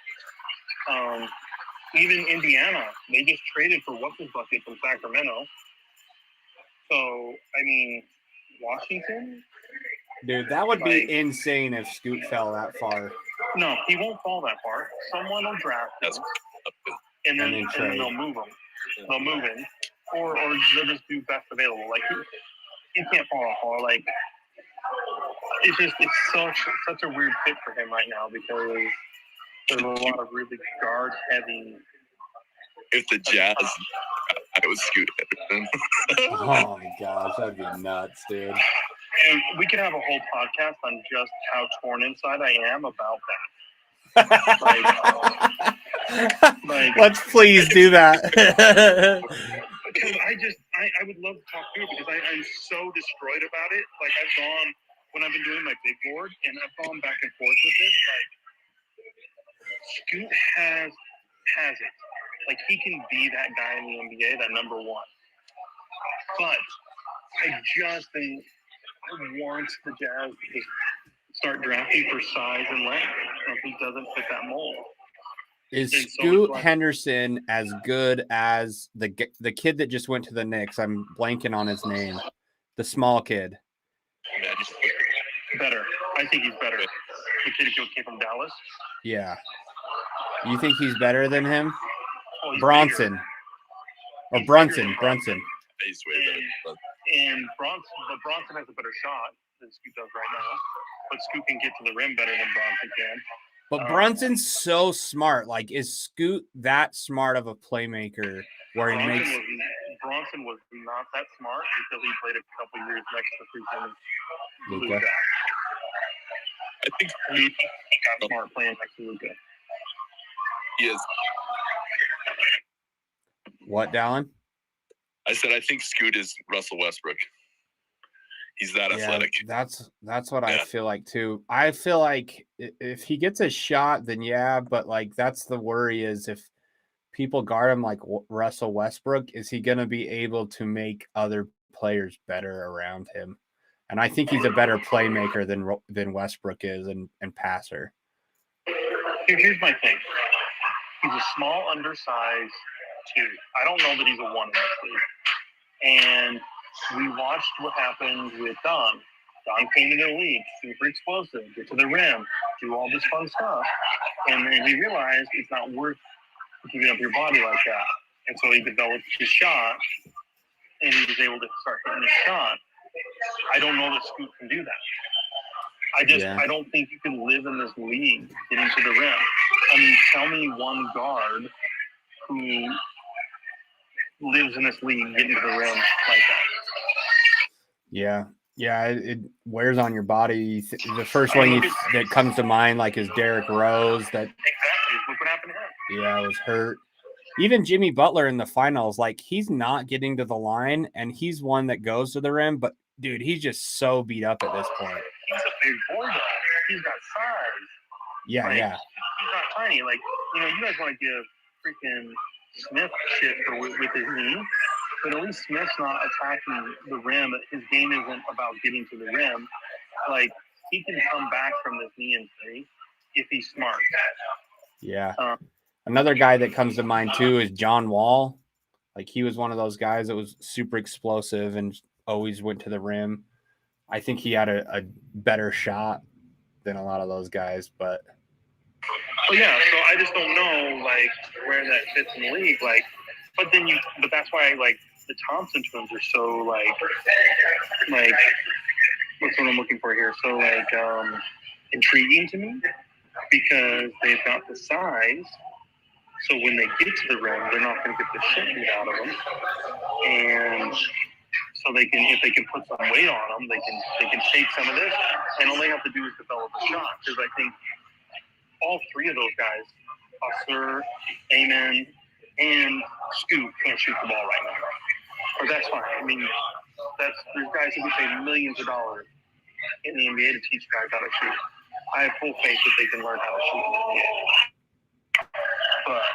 Even Indiana, they just traded for what's-his-bucket from Sacramento. So, I mean, Washington? Dude, that would be insane if Scoot fell that far. No, he won't fall that far. Someone will draft him, and then they'll move him. They'll move him, or they'll just do best available. Like he can't fall off far. Like it's such a weird fit for him right now because there's a lot of really guard heavy. If the Jazz, I would Scoot Henderson. Oh my gosh, that'd be nuts, dude. And we could have a whole podcast on just how torn inside I am about that. Let's please do that. Because I would love to talk through it because I'm so destroyed about it. Like when I've been doing my big board and I've gone back and forth with this, like Scoot has it. Like he can be that guy in the NBA, that number 1. But I want the Jazz to start drafting for size and length, and he doesn't fit that mold. Is Scoot Henderson as good as the kid that just went to the Knicks? I'm blanking on his name. The small kid. Better. I think he's better. The kid who came from Dallas. Yeah. You think he's better than him? Oh, Bronson. Bigger. Or Brunson. Brunson. He's way better. And Bronson has a better shot than Scoot does right now. But Scoot can get to the rim better than Bronson can. But Brunson's so smart. Like, is Scoot that smart of a playmaker where he makes... Bronson was not that smart until he played a couple years next to freaking Luka. I think he got smart playing next to Luka. He is. What, Dallin? I said I think Scoot is Russell Westbrook. He's that athletic. That's what I feel like too. I feel like if he gets a shot, then yeah, but like that's the worry is if people guard him like Russell Westbrook, is he going to be able to make other players better around him? And I think he's a better playmaker than Westbrook is and passer. Here's my thing. He's a small, undersized 2. I don't know that he's a 1 in this league. And we watched what happened with Don. Don came into the league, super explosive, get to the rim, do all this fun stuff. And then he realized it's not worth giving up your body like that. And so he developed his shot, and he was able to start hitting his shot. I don't know that Scoot can do that. I don't think you can live in this league getting to the rim. I mean, tell me one guard who lives in this league getting to the rim like that. Yeah. Yeah, it wears on your body. The first one that comes to mind, like, is Derrick Rose. That exactly. Look what happened to him. Yeah, was hurt. Even Jimmy Butler in the finals, like, he's not getting to the line, and he's one that goes to the rim. But dude, he's just so beat up at this point. He's a big boy though. He's got size. Yeah, like, yeah. He's not tiny. Like, you know, you guys want to give freaking Smith shit with his knee, but at least Smith's not attacking the rim. His game isn't about getting to the rim. Like, he can come back from this knee injury if he's smart. Yeah. Another guy that comes to mind too is John Wall. Like, he was one of those guys that was super explosive and always went to the rim. I think he had a better shot than a lot of those guys, but. Well, yeah. So I just don't know, like, where that fits in the league. Like, but that's why, like, the Thompson twins are so, like, what's what I'm looking for here? So, like, intriguing to me because they've got the size. So when they get to the rim, they're not going to get the shit beat out of them. And so they can, if they can put some weight on them, they can take some of this, and all they have to do is develop a shot. Because I think all three of those guys, Osir, Amen, and Scoop, can't shoot the ball right now. But that's fine. I mean, there's guys who can pay millions of dollars in the NBA to teach guys how to shoot. I have full faith that they can learn how to shoot in the NBA. But